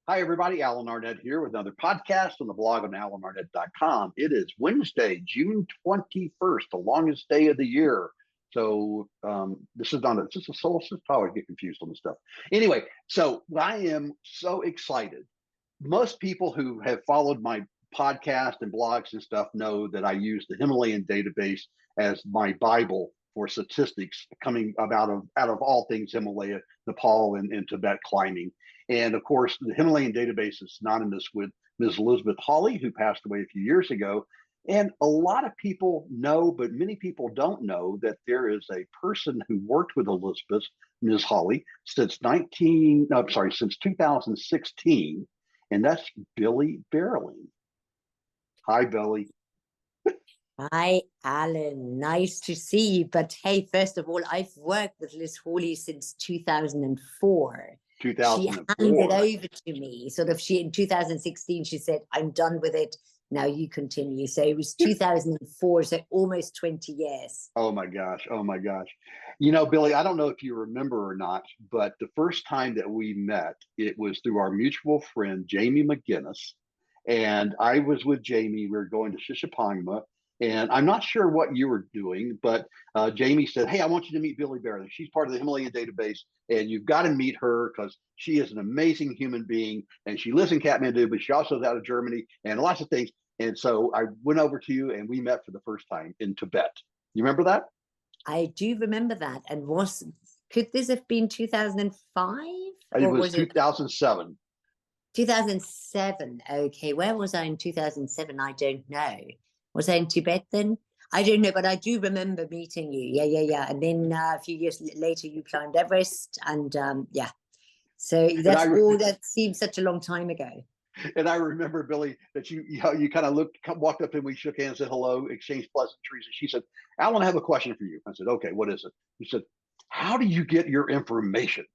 Hi, everybody. Alan Arnett here with another podcast on the blog on alanarnett.com. It is Wednesday, June 21st, the longest day of the year. So this is not a, is this a solstice? I always get confused on this stuff. Anyway, so I am so excited. Most people who have followed my podcast and blogs and stuff know that I use the Himalayan database as my Bible for statistics coming out of all things Himalaya, Nepal, and Tibet climbing. And of course, the Himalayan database is synonymous with Ms. Elizabeth Hawley, who passed away a few years ago. And a lot of people know, but many people don't know that there is a person who worked with Elizabeth, Ms. Hawley, since 2016, and that's Billy Berling. Hi, Billy. Hi, Alan. Nice to see you. But hey, first of all, I've worked with Liz Hawley since 2004. 2004. She handed over to me. In 2016, she said, I'm done with it. Now you continue. So it was 2004, so almost 20 years. Oh my gosh. Oh my gosh. You know, Billy, I don't know if you remember or not, but the first time that we met, it was through our mutual friend, Jamie McGinnis. And I was with Jamie. We were going to Shishapangma. And I'm not sure what you were doing, but Jamie said, hey, I want you to meet Billy Berling. She's part of the Himalayan database, and you've got to meet her because she is an amazing human being. And she lives in Kathmandu, but she also is out of Germany and lots of things. And so I went over to you and we met for the first time in Tibet. You remember that? I do remember that. And could this have been 2005? It was 2007. 2007. Okay. Where was I in 2007? I don't know. Was I in Tibet then? I don't know, but I do remember meeting you. Yeah. And then a few years later, you climbed Everest. And yeah. So that seems such a long time ago. And I remember, Billy, that you kind of walked up and we shook hands, said hello, exchanged pleasantries. And she said, Alan, I have a question for you. I said, okay, what is it? He said, how do you get your information?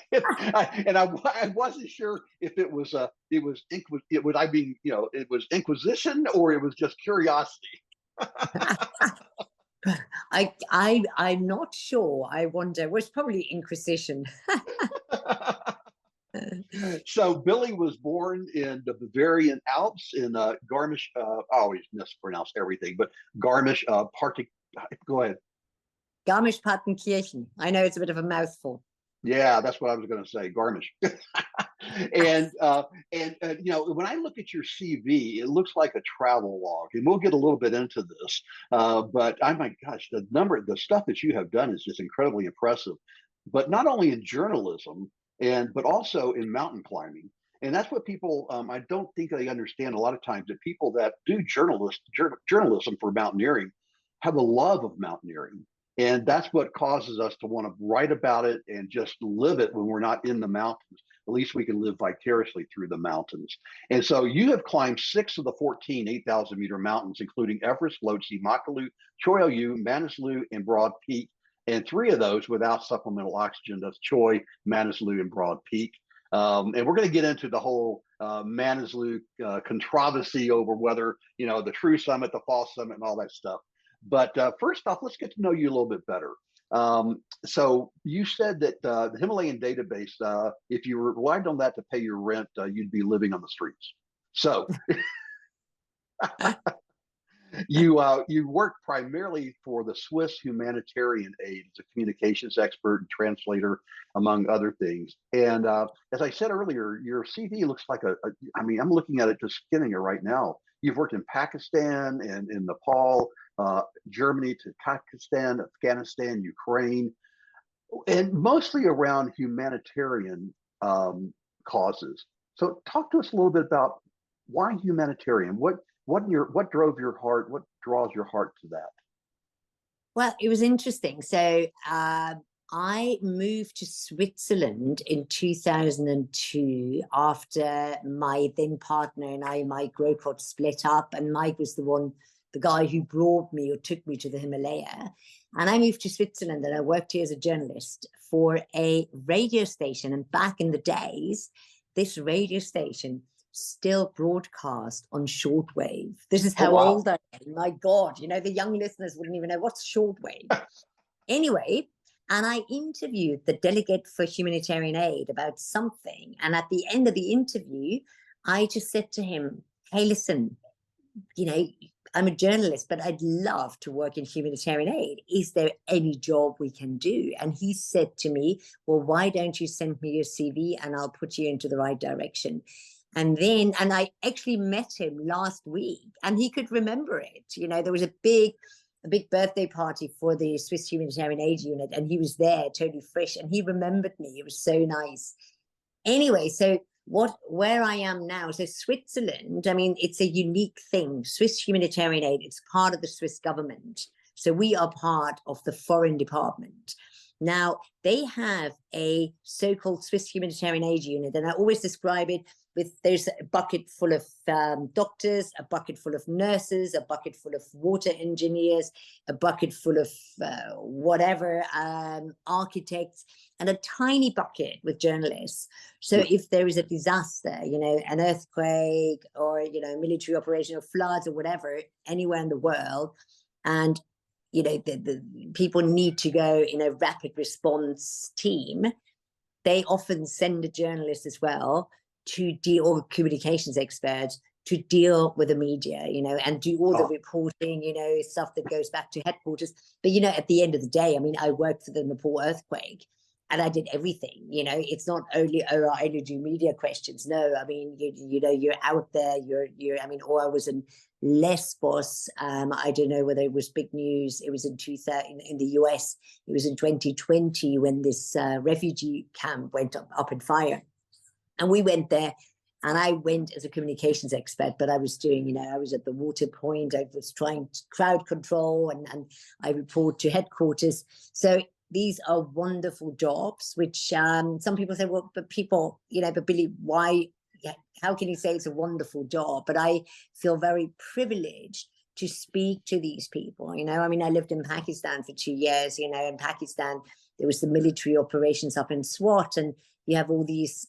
I wasn't sure if it was inquisition or it was just curiosity. I'm not sure. I wonder. Well, it's probably inquisition. So Billy was born in the Bavarian Alps in Garmisch. I always mispronounce everything, but Garmisch Go ahead. Garmisch-Partenkirchen. I know it's a bit of a mouthful. Yeah, that's what I was going to say, Garmisch. and when I look at your CV, it looks like a travel log, and we'll get a little bit into this. But oh my gosh, the stuff that you have done is just incredibly impressive. But not only in journalism, but also in mountain climbing. And that's what people, I don't think they understand a lot of times, that people that do journalism for mountaineering have a love of mountaineering. And that's what causes us to want to write about it and just live it when we're not in the mountains. At least we can live vicariously through the mountains. And so you have climbed 6 of the 14 8,000-meter mountains, including Everest, Lhotse, Makalu, Choi Oyu, Manaslu, and Broad Peak. And 3 of those without supplemental oxygen. That's Choi, Manaslu, and Broad Peak. And we're going to get into the whole Manaslu controversy over whether, the true summit, the false summit, and all that stuff. But first off, let's get to know you a little bit better. So you said that the Himalayan database, if you relied on that to pay your rent, you'd be living on the streets. So you work primarily for the Swiss Humanitarian Aid as a communications expert and translator, among other things. And as I said earlier, your CV looks like I'm looking at it, just scanning it right now. You've worked in Pakistan and in Nepal, Germany, to Pakistan, Afghanistan, Ukraine, and mostly around humanitarian causes. So talk to us a little bit about why humanitarian. What drove your heart? What draws your heart to that? Well, it was interesting. So I moved to Switzerland in 2002 after my then partner and I, Mike Grocott, split up, and Mike was the guy who brought me or took me to the Himalaya. And I moved to Switzerland and I worked here as a journalist for a radio station. And back in the days, this radio station still broadcast on shortwave. This is how old I am. My God, the young listeners wouldn't even know what's shortwave. Anyway, And I interviewed the delegate for humanitarian aid about something. And at the end of the interview, I just said to him, hey, listen, you know, I'm a journalist, but I'd love to work in humanitarian aid. Is there any job we can do? And he said to me, well, why don't you send me your CV and I'll put you into the right direction? And I actually met him last week and he could remember it. You know, there was a big birthday party for the Swiss Humanitarian Aid Unit and he was there totally fresh and he remembered me. It was so nice. Anyway, so where I am now, so Switzerland, I mean, it's a unique thing. Swiss Humanitarian Aid, it's part of the Swiss government. So we are part of the foreign department. Now, they have a so-called Swiss Humanitarian Aid Unit, and I always describe it with there's a bucket full of doctors, a bucket full of nurses, a bucket full of water engineers, a bucket full of whatever, architects, and a tiny bucket with journalists. So if there is a disaster, you know, an earthquake or, you know, military operation or floods or whatever, anywhere in the world, and, you know, the people need to go in a rapid response team, they often send a journalist as well to deal, or communications experts, to deal with the media, you know, and do all the reporting, you know, stuff that goes back to headquarters. But, you know, at the end of the day, I mean, I worked for the Nepal earthquake and I did everything, you know, it's not only, oh, I only do media questions. No, I mean, you know, you're out there, I mean, or I was in Lesbos. I don't know whether it was big news. It was in 2000 in the US. It was in 2020 when this refugee camp went up in fire. And we went there and I went as a communications expert, but I was doing, you know, I was at the water point. I was trying to crowd control and I report to headquarters. So these are wonderful jobs, which some people say, well, but people, you know, but Billy, why, how can you say it's a wonderful job? But I feel very privileged to speak to these people. You know, I mean, I lived in Pakistan for 2 years, you know, in Pakistan, there was the military operations up in SWAT and you have all these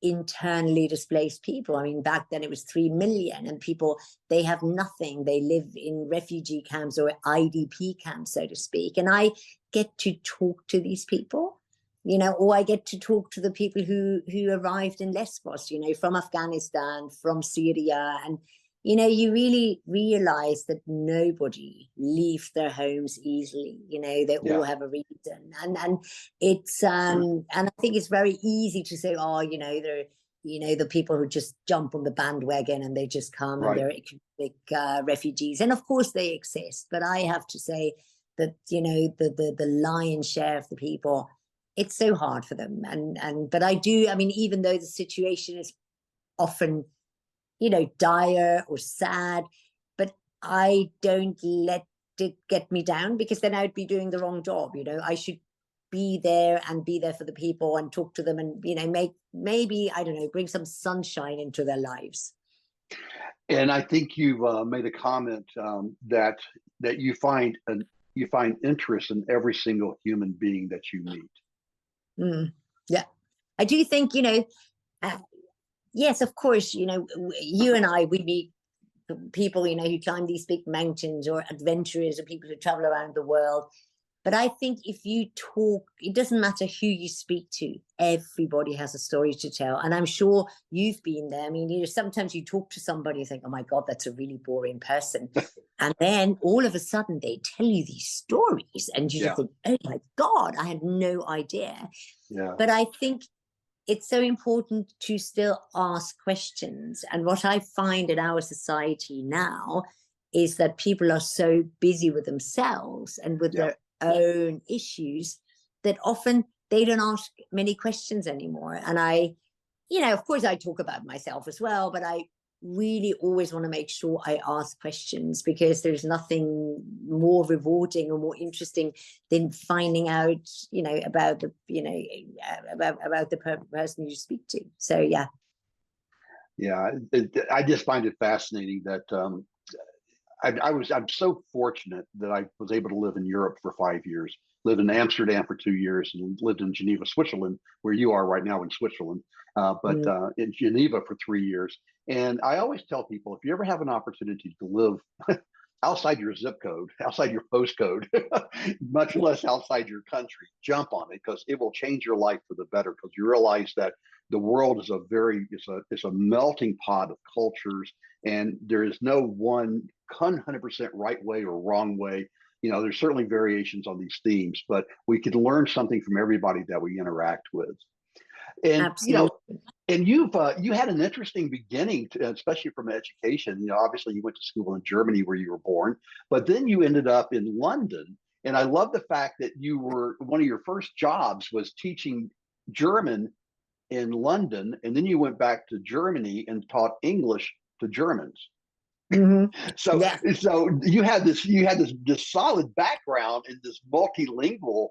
internally displaced people. I mean, back then it was 3 million and people, they have nothing. They live in refugee camps or IDP camps, so to speak. And I get to talk to these people, you know, or I get to talk to the people who arrived in Lesbos, you know, from Afghanistan, from Syria. And, you know, you really realize that nobody leaves their homes easily. You know, they all have a reason. And it's, and I think it's very easy to say, oh, you know, they're, you know, the people who just jump on the bandwagon and they just come and they're economic refugees. And of course they exist. But I have to say that, you know, the lion's share of the people, it's so hard for them. But I mean, even though the situation is often, you know, dire or sad, but I don't let it get me down because then I'd be doing the wrong job. You know, I should be there for the people and talk to them and, you know, maybe, I don't know, bring some sunshine into their lives. And I think you made a comment that you find interest in every single human being that you meet. Yeah, I do think, you know, yes, of course, you know, you and I, we meet people, you know, who climb these big mountains or adventurers or people who travel around the world. But I think if you talk, it doesn't matter who you speak to, everybody has a story to tell. And I'm sure you've been there. I mean, you know, sometimes you talk to somebody and think, oh my God, that's a really boring person. And then all of a sudden they tell you these stories and you just think, oh my God, I had no idea. But I think it's so important to still ask questions. And what I find in our society now is that people are so busy with themselves and with their own issues that often they don't ask many questions anymore. And I, you know, of course I talk about myself as well, but I really always want to make sure I ask questions because there's nothing more rewarding or more interesting than finding out, you know, about the, you know, about the person you speak to. So, yeah. Yeah, I just find it fascinating that I'm so fortunate that I was able to live in Europe for 5 years, lived in Amsterdam for 2 years, and lived in Geneva, Switzerland, where you are right now in Switzerland, but in Geneva for 3 years. And I always tell people, if you ever have an opportunity to live outside your zip code, outside your postcode, much less outside your country, jump on it because it will change your life for the better. Because you realize that the world is a melting pot of cultures, and there is no one 100% right way or wrong way. There's certainly variations on these themes, but we could learn something from everybody that we interact with. And Absolutely. and you had an interesting beginning, especially from education. Obviously you went to school in Germany where you were born, but then you ended up in London. And I love the fact that one of your first jobs was teaching German in London, and then you went back to Germany and taught English to Germans. Hmm. So Yeah. so you had this solid background in this multilingual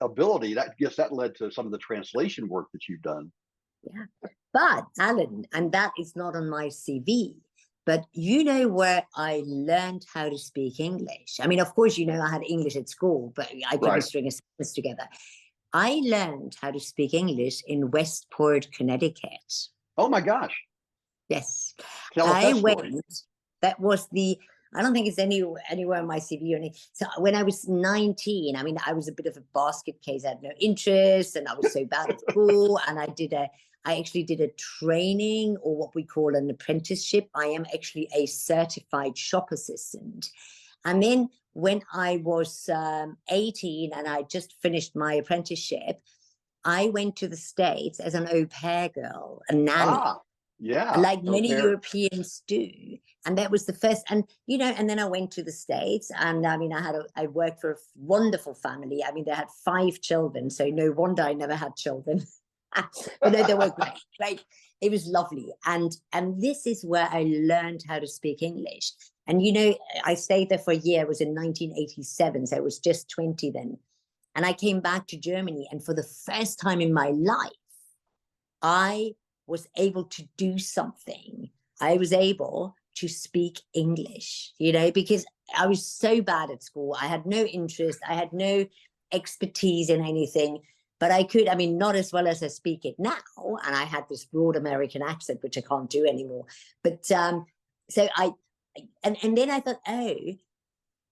ability. That I guess that led to some of the translation work that you've done. Yeah. But Alan, and that is not on my CV, but you know where I learned how to speak English? I mean, of course, I had English at school, but I couldn't Right. string a sentence together. I learned how to speak English in Westport, Connecticut. Oh my gosh. Yes. Tell us I that story. went, that was I don't think it's anywhere on my CV or anything. So when I was 19, I mean, I was a bit of a basket case. I had no interest and I was so bad at school. And I actually did a training, or what we call an apprenticeship. I am actually a certified shop assistant. And then when I was 18 and I just finished my apprenticeship, I went to the States as an au pair girl, a nanny, Ah, yeah. like Au many pair. Europeans do. And that was the first, and and then I went to the States, and I mean, I worked for a wonderful family. I mean, they had 5 children, so no wonder I never had children. But no, they were great. Like, it was lovely. And this is where I learned how to speak English. And I stayed there for a year. It was in 1987, so I was just 20 then. And I came back to Germany, and for the first time in my life, I was able to do something. I was able to speak English, because I was so bad at school. I had no interest. I had no expertise in anything, but I could, I mean, not as well as I speak it now. And I had this broad American accent, which I can't do anymore. But so and then I thought, oh,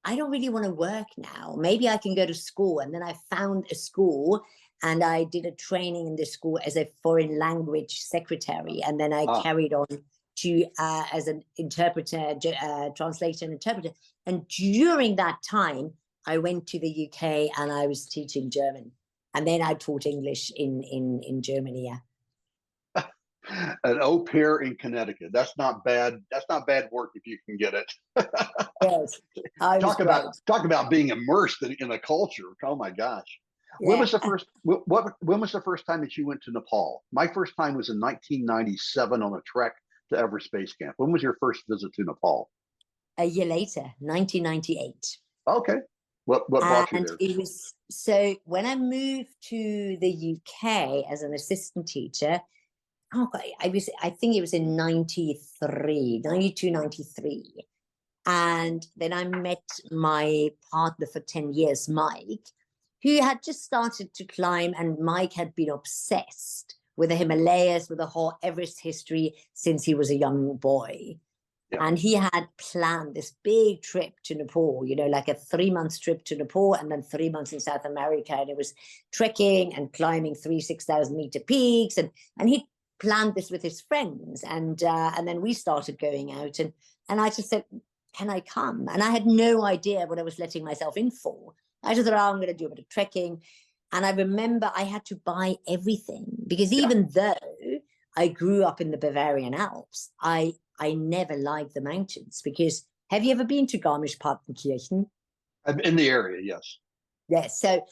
I don't really want to work now. Maybe I can go to school. And then I found a school, and I did a training in the school as a foreign language secretary. And then I carried on to as an interpreter, translator and interpreter. And during that time, I went to the UK and I was teaching German. And then I taught English in Germany. Yeah. An au pair in Connecticut. That's not bad. That's not bad work if you can get it. Yes. I was talk about being immersed in a culture. Oh my gosh. Yeah. When was the first time that you went to Nepal? My first time was in 1997 on a trek to Everest Base Camp. When was your first visit to Nepal? A year later, 1998. Okay. What brought you there? It was, so when I moved to the UK as an assistant teacher, I think it was in 92, 93. And then I met my partner for 10 years, Mike, who had just started to climb, and Mike had been obsessed with the Himalayas, with the whole Everest history since he was a young boy. Yeah. And he had planned this big trip to Nepal, like a 3-month trip to Nepal and then 3 months in South America. And it was trekking and climbing 6,000 meter peaks. And he planned this with his friends. And then we started going out, and I just said, can I come? And I had no idea what I was letting myself in for. I just thought, I'm going to do a bit of trekking. And I remember I had to buy everything, because even though I grew up in the Bavarian Alps, I never liked the mountains. Because have you ever been to Garmisch-Partenkirchen? I'm in the area, yes. Yes. So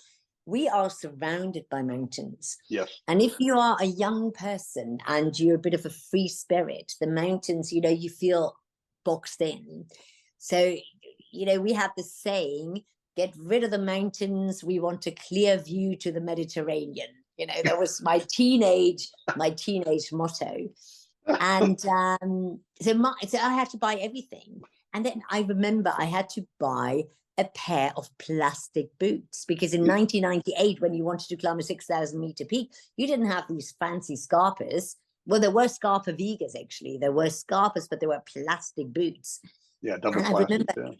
we are surrounded by mountains. Yes. And if you are a young person and you're a bit of a free spirit, the mountains, you feel boxed in. So, we have this saying, get rid of the mountains. We want a clear view to the Mediterranean. That was my teenage motto. And so I had to buy everything. And then I remember I had to buy a pair of plastic boots, because in 1998, when you wanted to climb a 6,000 meter peak, you didn't have these fancy Scarpas. Well, there were Scarpa Vigas, actually. There were Scarpas, but they were plastic boots. Yeah, double And I classic. remember,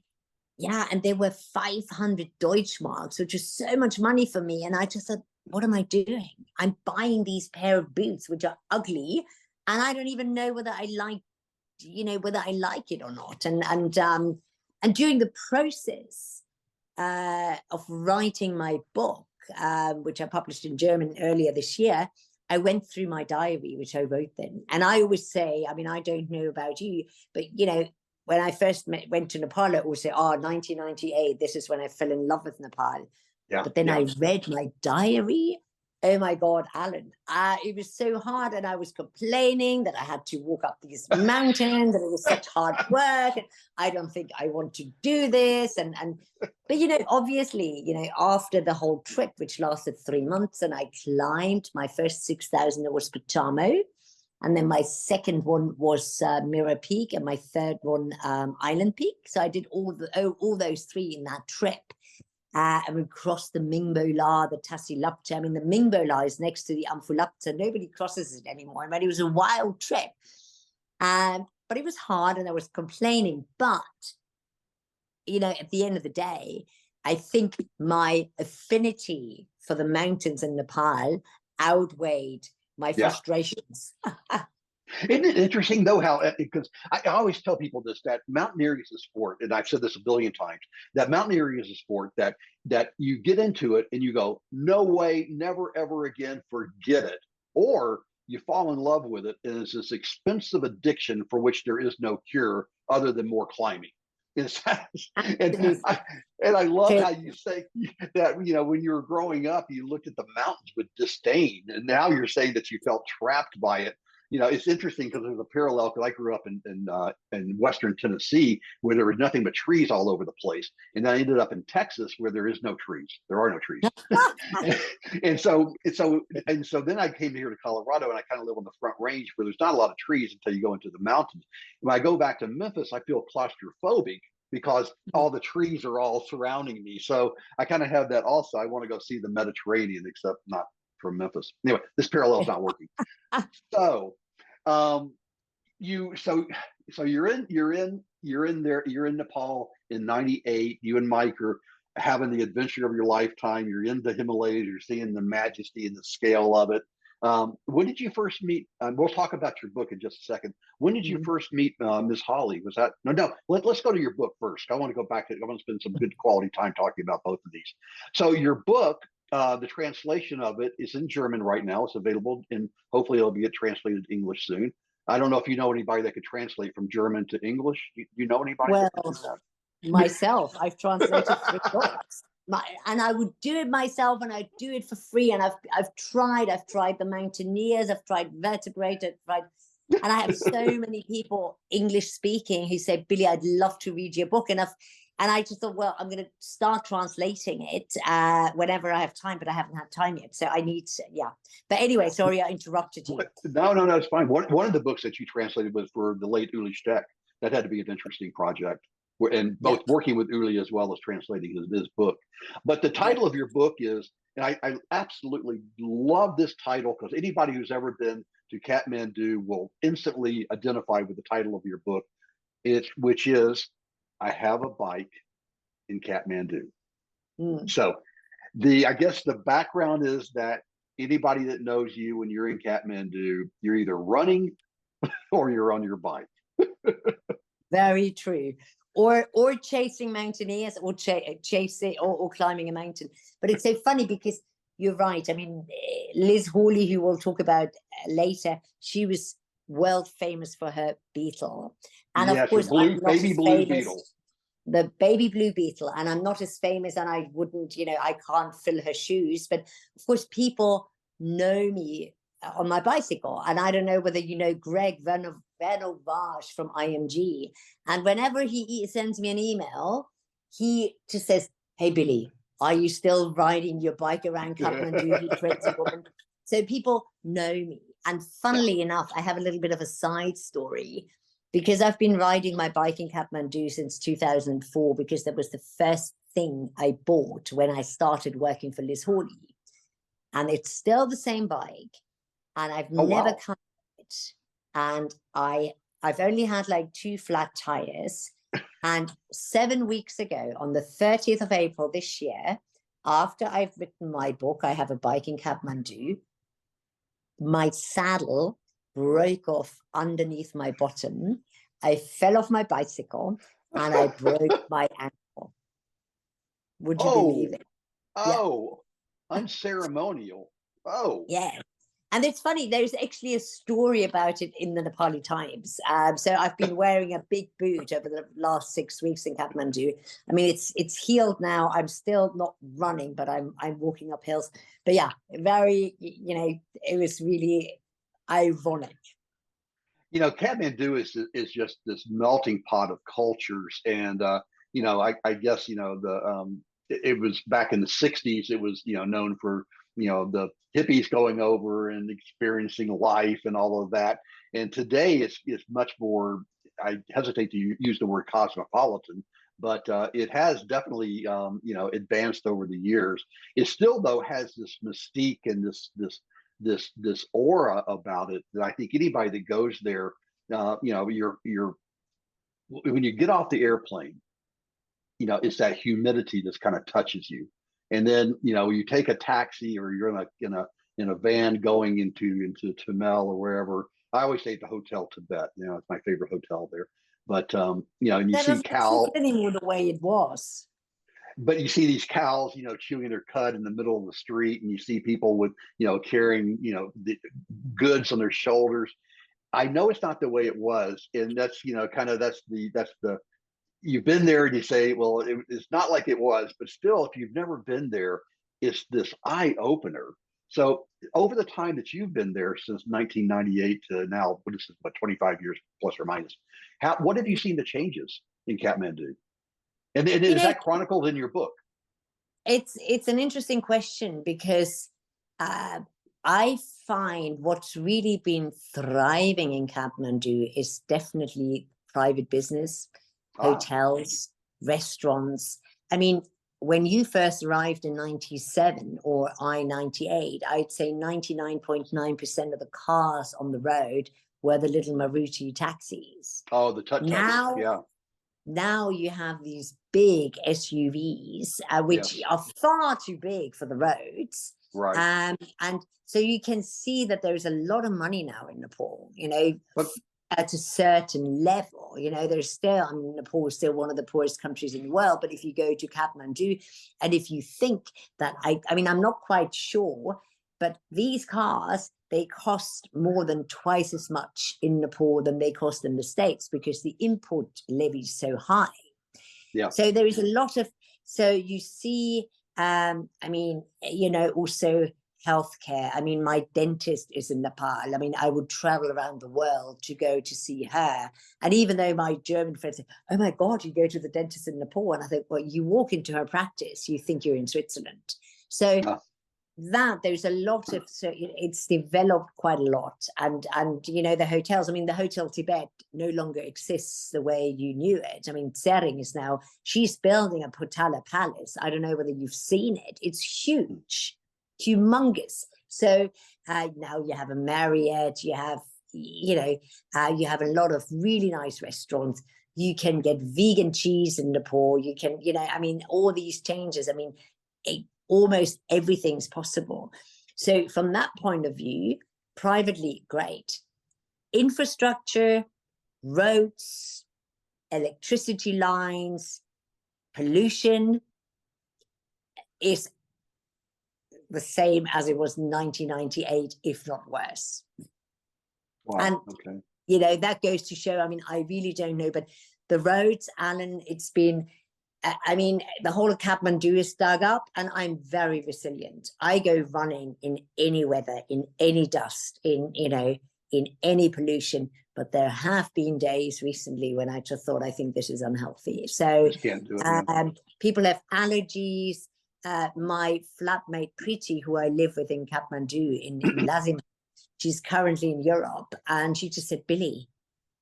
Yeah. yeah, and they were 500 Deutschmarks, which is so much money for me. And I just said, what am I doing? I'm buying these pair of boots, which are ugly, and I don't even know whether I like, whether I like it or not. And during the process of writing my book, which I published in German earlier this year, I went through my diary, which I wrote then. And I always say, I mean, I don't know about you, but when I first went to Nepal, I always say, 1998, this is when I fell in love with Nepal. Yeah. But then Yeah. I read my diary. Oh my God, Alan, it was so hard. And I was complaining that I had to walk up these mountains and it was such hard work. And I don't think I want to do this. But obviously, after the whole trip, which lasted 3 months, and I climbed my first 6,000, it was Patamo. And then my second one was Mirror Peak, and my third one, Island Peak. So I did all those 3 in that trip. And we crossed the Mingbo La, the Tassi Lapcha. I mean, the Mingbo La is next to the Amphu Lapcha. Nobody crosses it anymore. I mean, it was a wild trip. But it was hard and I was complaining. But, at the end of the day, I think my affinity for the mountains in Nepal outweighed my frustrations. Isn't it interesting though how, because I always tell people this, that mountaineering is a sport, and I've said this a billion times, that mountaineering is a sport that you get into it and you go, no way, never ever again, forget it, or you fall in love with it, and it's this expensive addiction for which there is no cure other than more climbing. And I love how you say that, when you were growing up, you looked at the mountains with disdain, and now you're saying that you felt trapped by it. It's interesting because there's a parallel, because I grew up in Western Tennessee where there was nothing but trees all over the place. And I ended up in Texas where there is no trees. There are no trees. and so then I came here to Colorado, and I kind of live on the Front Range where there's not a lot of trees until you go into the mountains. When I go back to Memphis, I feel claustrophobic because all the trees are all surrounding me. So I kind of have that also. I want to go see the Mediterranean, except not from Memphis. Anyway, this parallel is not working. So you're in Nepal in 98. You and Mike are having the adventure of your lifetime. You're in the Himalayas. You're seeing the majesty and the scale of it. When did you first meet? We'll talk about your book in just a second. When did you first meet Ms. Holly? Was that no? Let's go to your book first. I want to go back to. I want to spend some good quality time talking about both of these. So your book. The translation of it is in German right now. It's available, and hopefully it'll get translated to English soon. I don't know if you know anybody that could translate from German to English. You know anybody? Well, myself, I've translated 3 books, and I would do it myself, and I do it for free. And I've tried the Mountaineers, I've tried Vertebrate, and I have so many people English speaking who say, Billy, I'd love to read your book, and I just thought, well, I'm going to start translating it whenever I have time, but I haven't had time yet. So I need to, yeah. But anyway, sorry, I interrupted you. No, it's fine. One of the books that you translated was for the late Uli Steck. That had to be an interesting project, and both working with Uli as well as translating his book. But the title of your book is, and I absolutely love this title, because anybody who's ever been to Kathmandu will instantly identify with the title of your book, which is, I have a bike in Kathmandu. So I guess the background is that anybody that knows you when you're in Kathmandu, you're either running or you're on your bike. Very true. Or chasing mountaineers, or chasing or climbing a mountain. But it's so funny because you're right. I mean, Liz Hawley, who we'll talk about later, she was world famous for her beetle. And of course, baby blue beetle. The baby blue beetle. And I'm not as famous, and I wouldn't, I can't fill her shoes. But of course, people know me on my bicycle. And I don't know whether you know Greg Vernovage from IMG. And whenever he sends me an email, he just says, hey, Billy, are you still riding your bike around Kathmandu, you crazy woman? So people know me. And funnily enough, I have a little bit of a side story, because I've been riding my bike in Kathmandu since 2004, because that was the first thing I bought when I started working for Liz Hawley. And it's still the same bike, and I've never come it. And I've only had like 2 flat tires, And 7 weeks ago, on the 30th of April this year, after I've written my book, I Have a Bike in Kathmandu, my saddle broke off underneath my bottom. I fell off my bicycle and I broke my ankle. Would you believe it? Oh, unceremonial. Oh, Yeah. And it's funny, there's actually a story about it in the Nepali Times. So I've been wearing a big boot over the last 6 weeks in Kathmandu. I mean, it's healed now. I'm still not running, but I'm walking up hills. But yeah, very, it was really ironic. Kathmandu is just this melting pot of cultures, and I guess it was back in the '60s. It was known for the hippies going over and experiencing life and all of that. And today it's much more. I hesitate to use the word cosmopolitan, but it has definitely advanced over the years. It still though has this mystique and this aura about it that I think anybody that goes there, you're when you get off the airplane, it's that humidity that's kind of touches you, and then you take a taxi or you're in a van going into Tamil or wherever. I always stay at the Hotel Tibet. It's my favorite hotel there. But and you That see doesn't cow, feel anymore the way it was. but you see these cows, chewing their cud in the middle of the street, and you see people with, carrying, the goods on their shoulders. I know it's not the way it was, and that's, kind of that's the you've been there and you say, well, it's not like it was, but still, if you've never been there, it's this eye opener. So over the time that you've been there since 1998 to now, what is it, what, 25 years plus or minus, what have you seen the changes in Kathmandu? And You is know, that chronicled in your book? it's an interesting question because I find what's really been thriving in Kathmandu is definitely private business, hotels, restaurants. I mean, when you first arrived in 97 or I 98, I'd say 99.9% of the cars on the road were the little Maruti taxis. Oh, the tut-tuts. Yeah. Now you have these big SUVs, which Yes. are far too big for the roads. Right. And so you can see that there's a lot of money now in Nepal, But at a certain level. There's still, I mean, Nepal is still one of the poorest countries in the world. But if you go to Kathmandu, and if you think that, I mean, I'm not quite sure, but these cars, they cost more than twice as much in Nepal than they cost in the States because the import levy is so high. yeah. So there is a lot of, so you see, I mean, also healthcare. I mean, my dentist is in Nepal. I mean, I would travel around the world to go to see her. And even though my German friends say, oh my God, you go to the dentist in Nepal. And I think, well, you walk into her practice, you think you're in Switzerland. So there's a lot of, so it's developed quite a lot. And the hotels, I mean, the Hotel Tibet no longer exists the way you knew it. I mean, Tsering is now, she's building a Potala Palace. I don't know whether you've seen it. It's huge, humongous. So now you have a Marriott, you have you have a lot of really nice restaurants. You can get vegan cheese in Nepal. You can, I mean, all these changes, I mean, almost everything's possible. So from that point of view, privately, great. Infrastructure, roads, electricity lines, pollution is the same as it was in 1998, if not worse. Wow. And, okay. That goes to show, I mean, I really don't know, but the roads, Alan, it's been, I mean, the whole of Kathmandu is dug up, and I'm very resilient. I go running in any weather, in any dust, in any pollution. But there have been days recently when I just thought, I think this is unhealthy. So Just can't do it, people have allergies. My flatmate Preeti, who I live with in Kathmandu, in Lazim, she's currently in Europe, and she just said, Billy,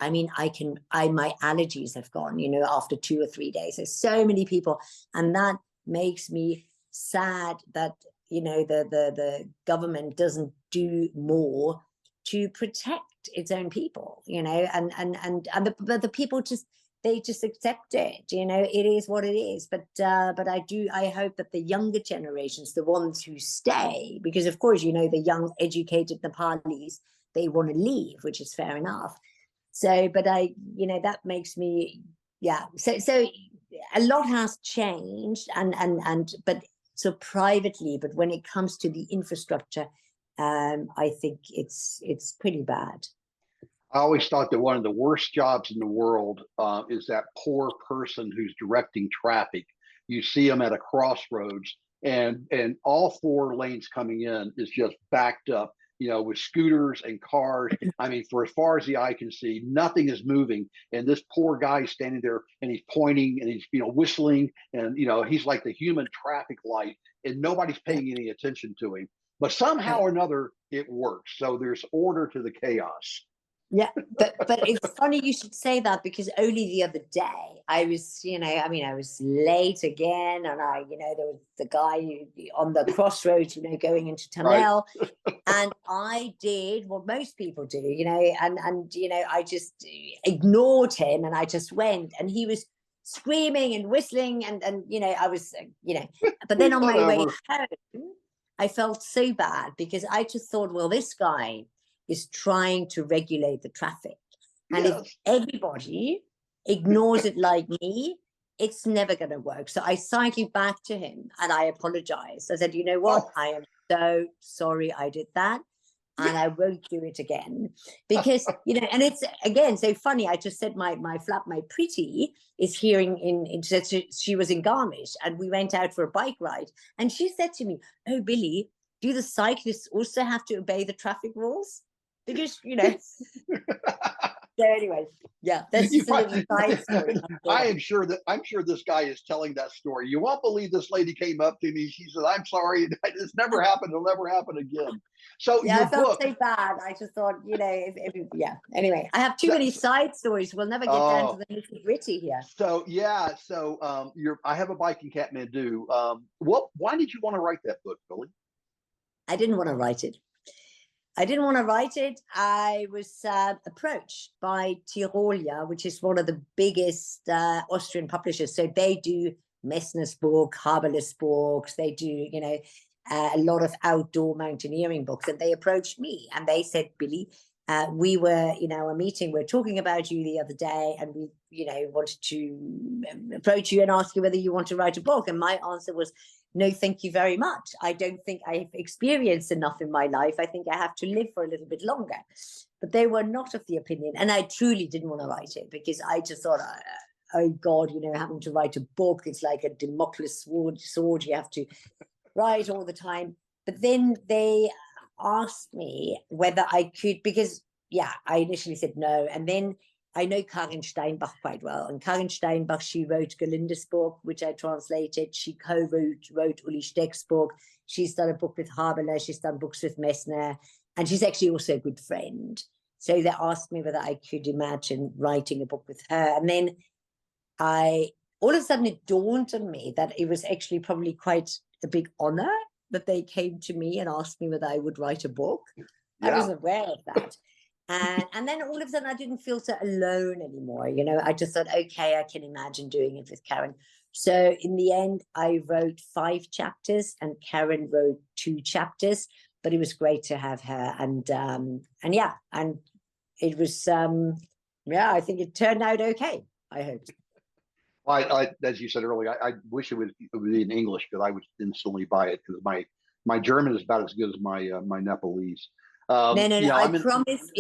I mean, my allergies have gone, after 2 or 3 days. There's so many people. And that makes me sad that, the government doesn't do more to protect its own people, and the people just, they just accept it. It is what it is. But I hope that the younger generations, the ones who stay, because of course, the young educated Nepalis, they want to leave, which is fair enough. So, but that makes me, yeah. So a lot has changed, but so privately, but when it comes to the infrastructure, I think it's pretty bad. I always thought that one of the worst jobs in the world is that poor person who's directing traffic. You see them at a crossroads, and all four lanes coming in is just backed up, with scooters and cars. I mean, for as far as the eye can see, nothing is moving. And this poor guy is standing there, and he's pointing, and he's whistling, and he's like the human traffic light, and nobody's paying any attention to him. But somehow or another, it works. So there's order to the chaos. Yeah, but it's funny you should say that, because only the other day I was, I was late again, and there was the guy on the crossroads, going into Tunnel, right. And I did what most people do, and I just ignored him, and I just went, and he was screaming and whistling, and I was, but then on my way home, I felt so bad, because I just thought, well, this guy is trying to regulate the traffic. And yes. If everybody ignores it like me, it's never going to work. So I cycled back to him and I apologized. I said, you know what? I am so sorry I did that. And I won't do it again. Because, and it's, again, so funny. I just said my pretty is here she was in Garmisch, and we went out for a bike ride. And she said to me, oh, Billy, do the cyclists also have to obey the traffic rules? Because so anyway, yeah, that's just a little side story. I'm sure this guy is telling that story. You won't believe this lady came up to me. She said, "I'm sorry, this never happened. It'll never happen again." So yeah, your I felt book, so bad. I just thought, yeah. Anyway, I have too many side stories. We'll never get down to the nitty-gritty here. So yeah, I have a bike in Kathmandu. Why did you want to write that book, Billy? I didn't want to write it. I was approached by Tyrolia, which is one of the biggest Austrian publishers. So they do Messner's book, Haberle's books. They do, a lot of outdoor mountaineering books. And they approached me and they said, Billy, we were, a meeting, we're talking about you the other day, and we, wanted to approach you and ask you whether you want to write a book. And my answer was, no, thank you very much. I don't think I've experienced enough in my life. I think I have to live for a little bit longer. But they were not of the opinion. And I truly didn't want to write it, because I just thought, oh God, having to write a book, it's like a Damocles sword you have to write all the time. But then they asked me whether I could, because, I initially said no. And then I know Karin Steinbach quite well. And Karin Steinbach, she wrote Galinde's book, which I translated. She co-wrote Uli Steck's book. She's done a book with Haberle. She's done books with Messner. And she's actually also a good friend. So they asked me whether I could imagine writing a book with her. And then all of a sudden it dawned on me that it was actually probably quite a big honor that they came to me and asked me whether I would write a book. Yeah. I wasn't aware of that. And then all of a sudden I didn't feel so alone anymore. I just thought, okay, I can imagine doing it with Karin. So in the end, I wrote 5 chapters and Karin wrote 2 chapters, but it was great to have her. And it was, I think it turned out okay, I hope. I as you said earlier, I wish it would be in English, because I would instantly buy it, because my German is about as good as my Nepalese. No. I promise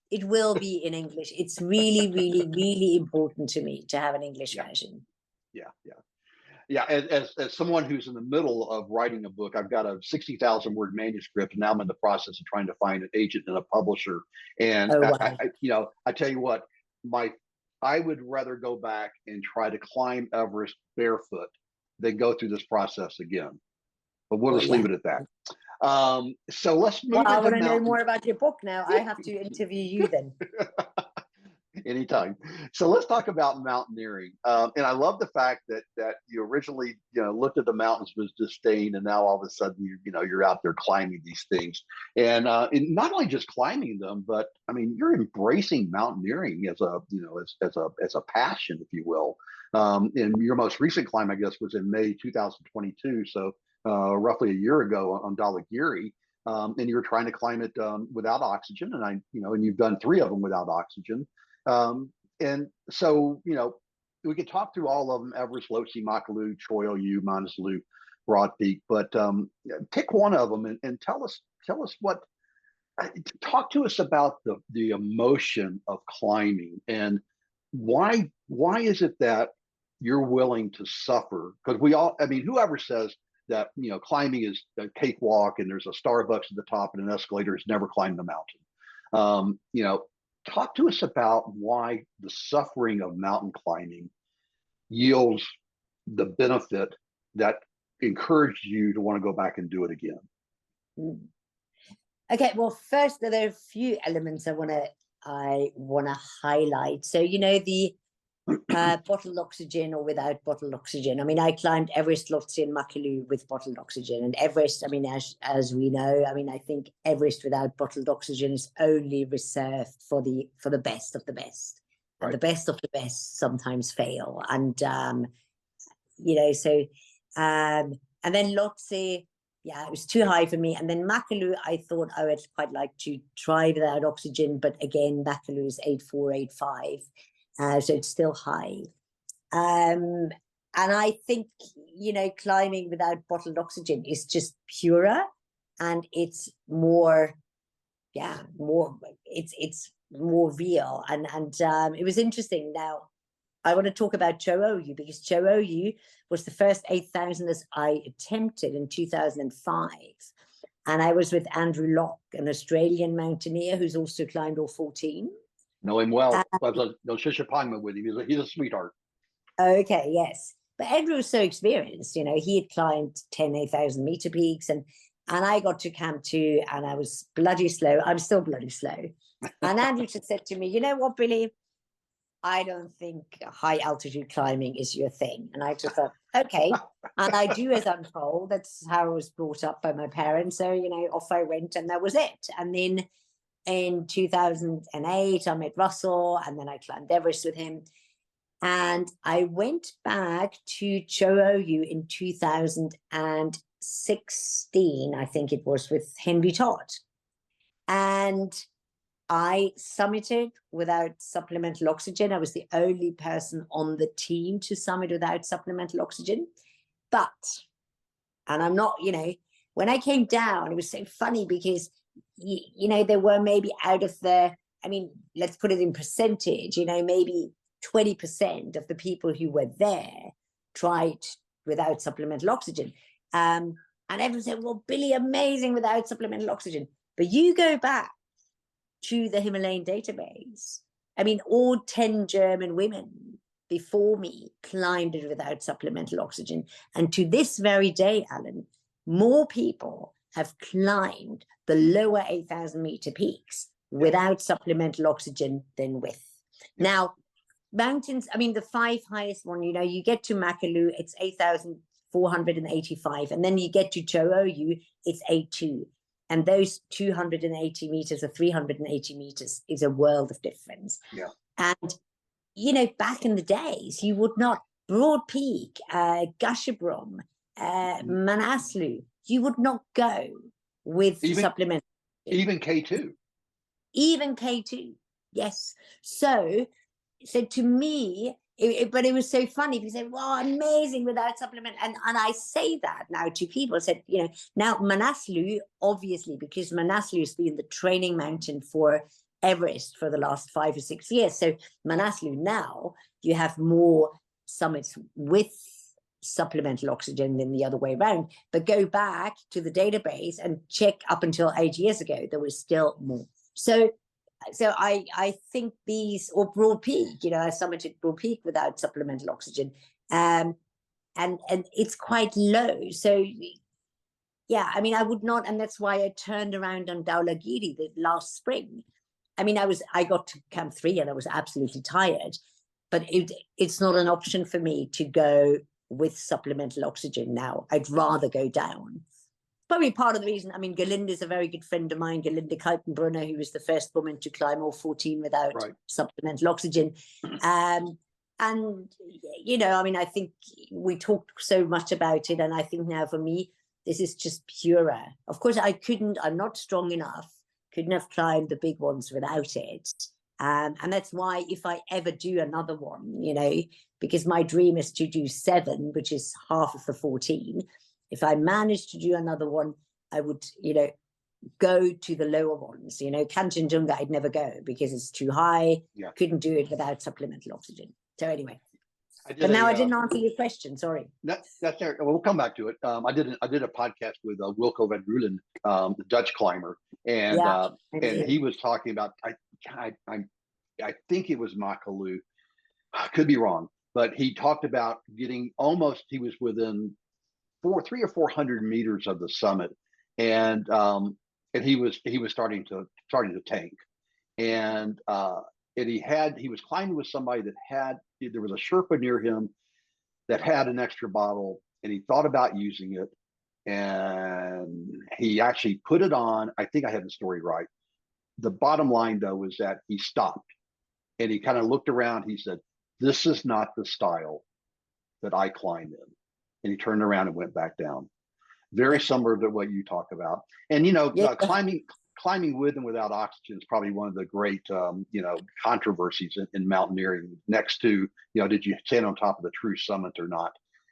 it will be in English. It's really, really, really important to me to have an English version. Yeah. As someone who's in the middle of writing a book, I've got a 60,000 word manuscript, and now I'm in the process of trying to find an agent and a publisher. And I tell you what, I would rather go back and try to climb Everest barefoot than go through this process again. But we'll just leave it at that. So let's move. I want to know more about your book now. I have to interview you then. Anytime. So let's talk about mountaineering. And I love the fact that you originally, looked at the mountains with disdain, and now all of a sudden you're out there climbing these things, and not only just climbing them, but I mean you're embracing mountaineering as a as a passion, if you will. And your most recent climb, I guess, was in May 2022, so roughly a year ago on Dhaulagiri. And you're trying to climb it without oxygen, and you've done 3 of them without oxygen. And so, we could talk through all of them: Everest, Lhotse, Makalu, Choi Oyu, Manaslu, Broad Peak. But pick one of them and tell us what. Talk to us about the emotion of climbing, and why is it that you're willing to suffer? Because we all, I mean, whoever says that climbing is a cakewalk and there's a Starbucks at the top and an escalator has never climbed the mountain. Talk to us about why the suffering of mountain climbing yields the benefit that encouraged you to want to go back and do it again. Okay, well, first there are a few elements I want to highlight. So the bottled oxygen or without bottled oxygen. I mean, I climbed Everest, Lhotse, and Makalu with bottled oxygen. And Everest, I mean, as we know, I mean, I think Everest without bottled oxygen is only reserved for the best of the best. Right. And the best of the best sometimes fail. And and then Lhotse, yeah, it was too high for me. And then Makalu, I thought I would quite like to try without oxygen, but again, Makalu is 8485. So it's still high. And I think, climbing without bottled oxygen is just purer, and it's more, it's more real. And it was interesting. Now, I want to talk about Choi Oyu, because Choi Oyu was the first 8,000 I attempted in 2005. And I was with Andrew Locke, an Australian mountaineer who's also climbed all 14. Know him well. I was no Shishapangma with him. He's a sweetheart. Okay, yes. But Andrew was so experienced. He had climbed 10, 8,000 meter peaks. And I got to Camp 2 and I was bloody slow. I'm still bloody slow. And Andrew just said to me, you know what, Billy? I don't think high altitude climbing is your thing. And I just thought, okay. And I do as I'm told. That's how I was brought up by my parents. So, off I went, and that was it. And then in 2008, I met Russell, and then I climbed Everest with him. And I went back to Choi Oyu in 2016, I think it was, with Henry Todd. And I summited without supplemental oxygen. I was the only person on the team to summit without supplemental oxygen. But, and I'm not, when I came down, it was so funny because there were maybe out of the, I mean, let's put it in percentage, maybe 20% of the people who were there tried without supplemental oxygen. And everyone said, well, Billy, amazing without supplemental oxygen. But you go back to the Himalayan database. I mean, all 10 German women before me climbed it without supplemental oxygen. And to this very day, Alan, more people have climbed the lower 8,000 meter peaks without supplemental oxygen than with. Now, mountains, I mean, the 5 highest one, you get to Makalu, it's 8,485. And then you get to Choi Oyu, it's 8.2. And those 280 meters or 380 meters is a world of difference. Yeah. And, back in the days, you would not, Broad Peak, Gasherbrum, Manaslu, you would not go with supplemental. Even K2. Even K2, yes. So to me, but it was so funny because they said, wow, amazing without supplement. And I say that now to people, said, now Manaslu, obviously, because Manaslu has been the training mountain for Everest for the last 5 or 6 years. So Manaslu now, you have more summits with supplemental oxygen than the other way around. But go back to the database and check up until 8 years ago, there was still more. So I think these, or Broad Peak, I summited Broad Peak without supplemental oxygen, and it's quite low. So yeah, I mean, I would not, and that's why I turned around on Dhaulagiri the last spring. I mean, I got to Camp 3 and I was absolutely tired, but it's not an option for me to go with supplemental oxygen now. I'd rather go down. Probably part of the reason, I mean, Galinda's a very good friend of mine, Galinda Kaltenbrunner, who was the first woman to climb all 14 without supplemental oxygen. And, you know, I mean, I think we talked so much about it. And I think now for me, this is just purer. Of course, I'm not strong enough, couldn't have climbed the big ones without it. And that's why if I ever do another one, you know, because my dream is to do 7, which is half of the 14. If I managed to do another one, I would, you know, go to the lower ones. You know, Kanchenjunga, I'd never go because it's too high. Yeah. Couldn't do it without supplemental oxygen. So anyway, but now I didn't answer your question. Sorry. That's there. We'll come back to it. I did a podcast with Wilco van Rulen, the Dutch climber, and he was talking about I think it was Makalu. I could be wrong, but he talked about getting almost. He was within 300 or 400 meters of the summit, and he was starting to tank, and he was climbing with somebody there was a Sherpa near him that had an extra bottle, and he thought about using it, and he actually put it on. I think I have the story right. The bottom line, though, is that he stopped and he kind of looked around. He said, "This is not the style that I climb in," and he turned around and went back down. Very similar to what you talk about. And you know, climbing with and without oxygen is probably one of the great, you know, controversies in mountaineering. Next to, you know, did you stand on top of the true summit or not?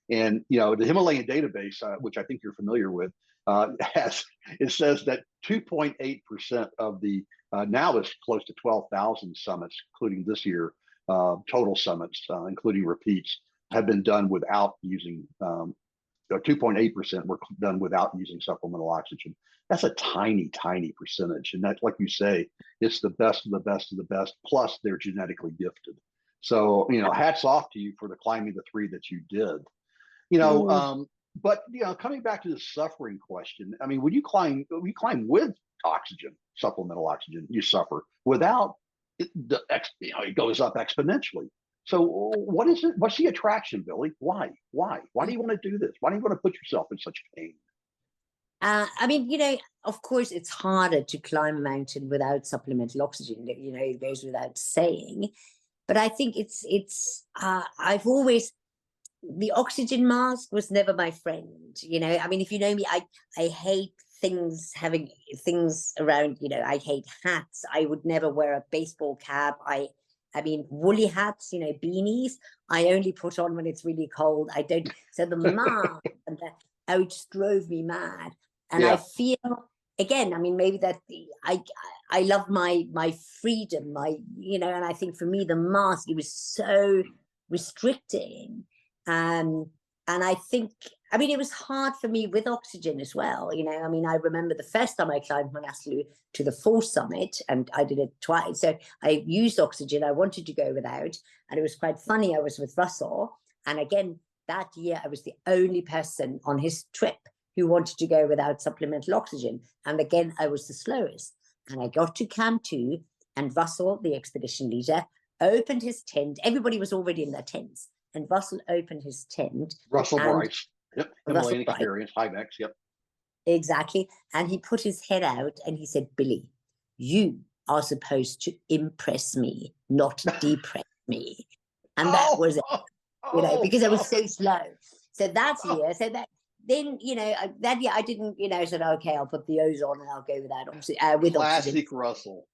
And you know, the Himalayan database, which I think you're familiar with, it says that 2.8% of the now it's close to 12,000 summits, including this year, total summits, including repeats, have been done without using. 2.8% were done without using supplemental oxygen. That's a tiny, tiny percentage. And that, like you say, it's the best of the best of the best, plus they're genetically gifted. So, you know, hats off to you for the climbing the 3 that you did. You know, but, you know, coming back to the suffering question, I mean, when you climb with oxygen, supplemental oxygen, you suffer. Without it, you know, it goes up exponentially. So what is it? What's the attraction, Billy? Why do you want to do this? Why do you want to put yourself in such pain? I mean, you know, of course, it's harder to climb a mountain without supplemental oxygen. You know, it goes without saying. But I think I've always, the oxygen mask was never my friend. You know, I mean, if you know me, I hate having things around. You know, I hate hats. I would never wear a baseball cap. I mean, woolly hats, you know, beanies, I only put on when it's really cold. I don't. So the mask and it just drove me mad. And I feel, again, I mean, maybe that I love my freedom, you know, and I think for me, the mask, it was so restricting. And I think, I mean, it was hard for me with oxygen as well. You know, I mean, I remember the first time I climbed Manaslu to the 4th summit, and I did it twice. So I used oxygen. I wanted to go without. And it was quite funny. I was with Russell. And again, that year, I was the only person on his trip who wanted to go without supplemental oxygen. And again, I was the slowest. And I got to Camp 2, and Russell, the expedition leader, opened his tent. Everybody was already in their tents. And Russell opened his tent. Russell Bryce. Yep. Himalayan experience. HIVEX. Yep. Exactly. And he put his head out and he said, "Billy, you are supposed to impress me, not depress me." And that was it, you know, because I was so slow. So that's year. So that then, you know, that year I didn't, you know, said, okay, I'll put the O's on and I'll go with that. With classic oxygen. Russell.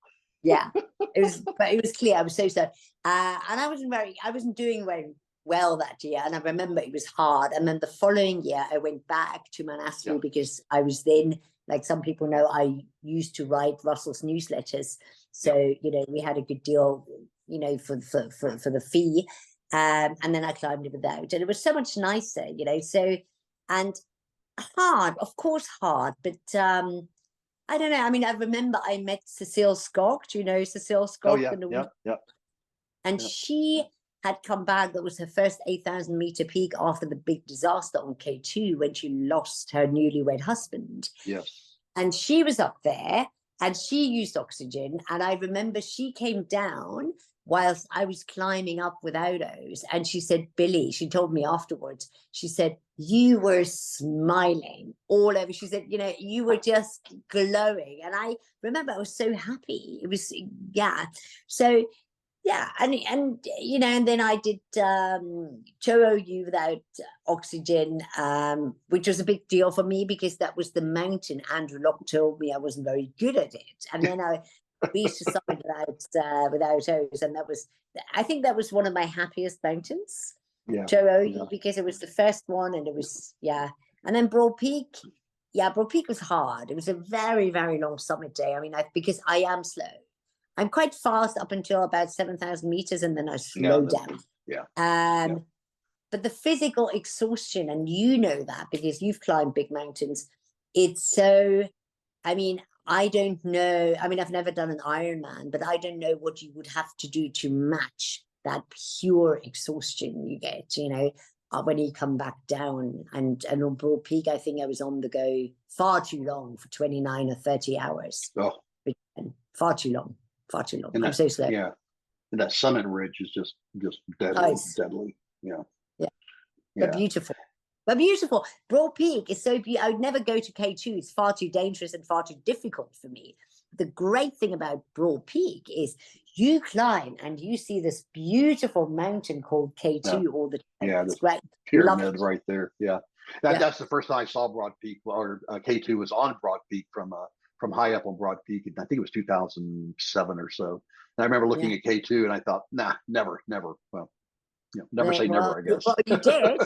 Yeah, but it was clear. I was so slow. And I wasn't doing very well that year. And I remember it was hard. And then the following year, I went back to Manaslu because I was then, like some people know, I used to write Russell's newsletters. So, you know, we had a good deal, you know, for the fee. And then I climbed it without. And it was so much nicer, you know. So, and hard, of course, hard. But I don't know. I mean, I remember I met Cecile Skog. Do you know Cecile Skog? Oh, yeah. And she had come back. That was her first 8,000 meter peak after the big disaster on K2 when she lost her newlywed husband. Yes. And she was up there and she used oxygen. And I remember she came down whilst I was climbing up without O's. And she said, Billy, she told me afterwards, she said, you were smiling all over. She said, you know, you were just glowing. And I remember I was so happy. It was, yeah. So, yeah, and you know, and then I did Cho-Oyu without oxygen, which was a big deal for me because that was the mountain. Andrew Locke told me I wasn't very good at it, and then I reached the summit without O's, and that was, I think that was one of my happiest mountains, Yeah. Cho-Oyu, because it was the first one, and it was, yeah, and then Broad Peak. Yeah, Broad Peak was hard. It was a very, very long summit day. I mean, because I am slow. I'm quite fast up until about 7,000 meters, and then I slow down. Yeah. But the physical exhaustion, and you know that because you've climbed big mountains, it's so, I mean, I don't know. I mean, I've never done an Ironman, but I don't know what you would have to do to match that pure exhaustion you get, you know, when you come back down. And on Broad Peak, I think I was on the go far too long for 29 or 30 hours. Oh, far too long. Far too long. And I'm so slow. Yeah, and that summit ridge is just deadly, deadly. Yeah. They're beautiful. But beautiful. Broad Peak is so beautiful. I would never go to K2. It's far too dangerous and far too difficult for me. The great thing about Broad Peak is you climb and you see this beautiful mountain called K2 all the time. Yeah, it's great. Pyramid right there. Yeah. That's the first time I saw Broad Peak, or K2 was on Broad Peak from high up on Broad Peak. I think it was 2007 or so. And I remember looking at K2 and I thought, nah, never. Well, never say never, I guess. Well, you did.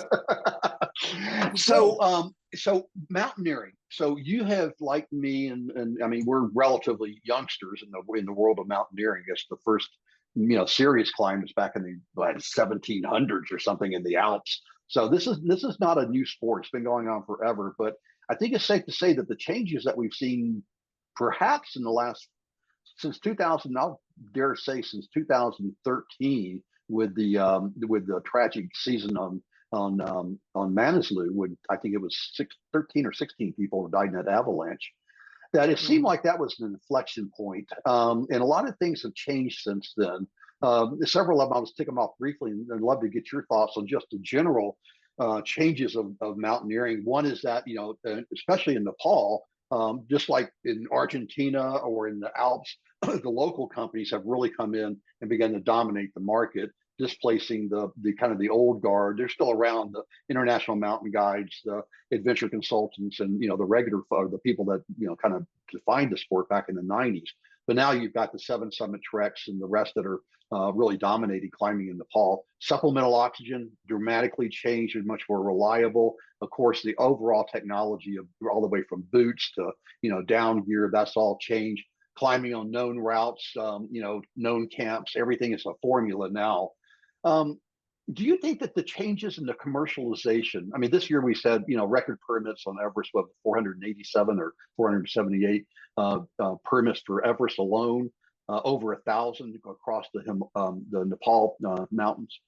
So mountaineering. So you have, like me, and I mean, we're relatively youngsters in the world of mountaineering. I guess the first, serious climb was back in the 1700s or something in the Alps. So this is not a new sport. It's been going on forever, but I think it's safe to say that the changes that we've seen, perhaps in the last, since 2000, I'll dare say since 2013, with the tragic season on Manaslu, when I think it was 13 or 16 people died in that avalanche, that it seemed like that was an inflection point. And a lot of things have changed since then. Several of them, I'll just tick them off briefly, and I'd love to get your thoughts on just the general changes of mountaineering. One is that, especially in Nepal, just like in Argentina or in the Alps, the local companies have really come in and begun to dominate the market, displacing the kind of the old guard. They're still around, the international mountain guides, the adventure consultants, and the regular the people that kind of defined the sport back in the 90s. But now you've got the Seven Summit Treks and the rest that are really dominating climbing in Nepal. Supplemental oxygen dramatically changed and much more reliable. Of course, the overall technology of all the way from boots to down gear, that's all changed. Climbing on known routes, known camps, everything is a formula now. Do you think that the changes in the commercialization, I mean, this year we said, record permits on Everest, what, 487 or 478 permits for Everest alone, over 1,000 across the Nepal mountains.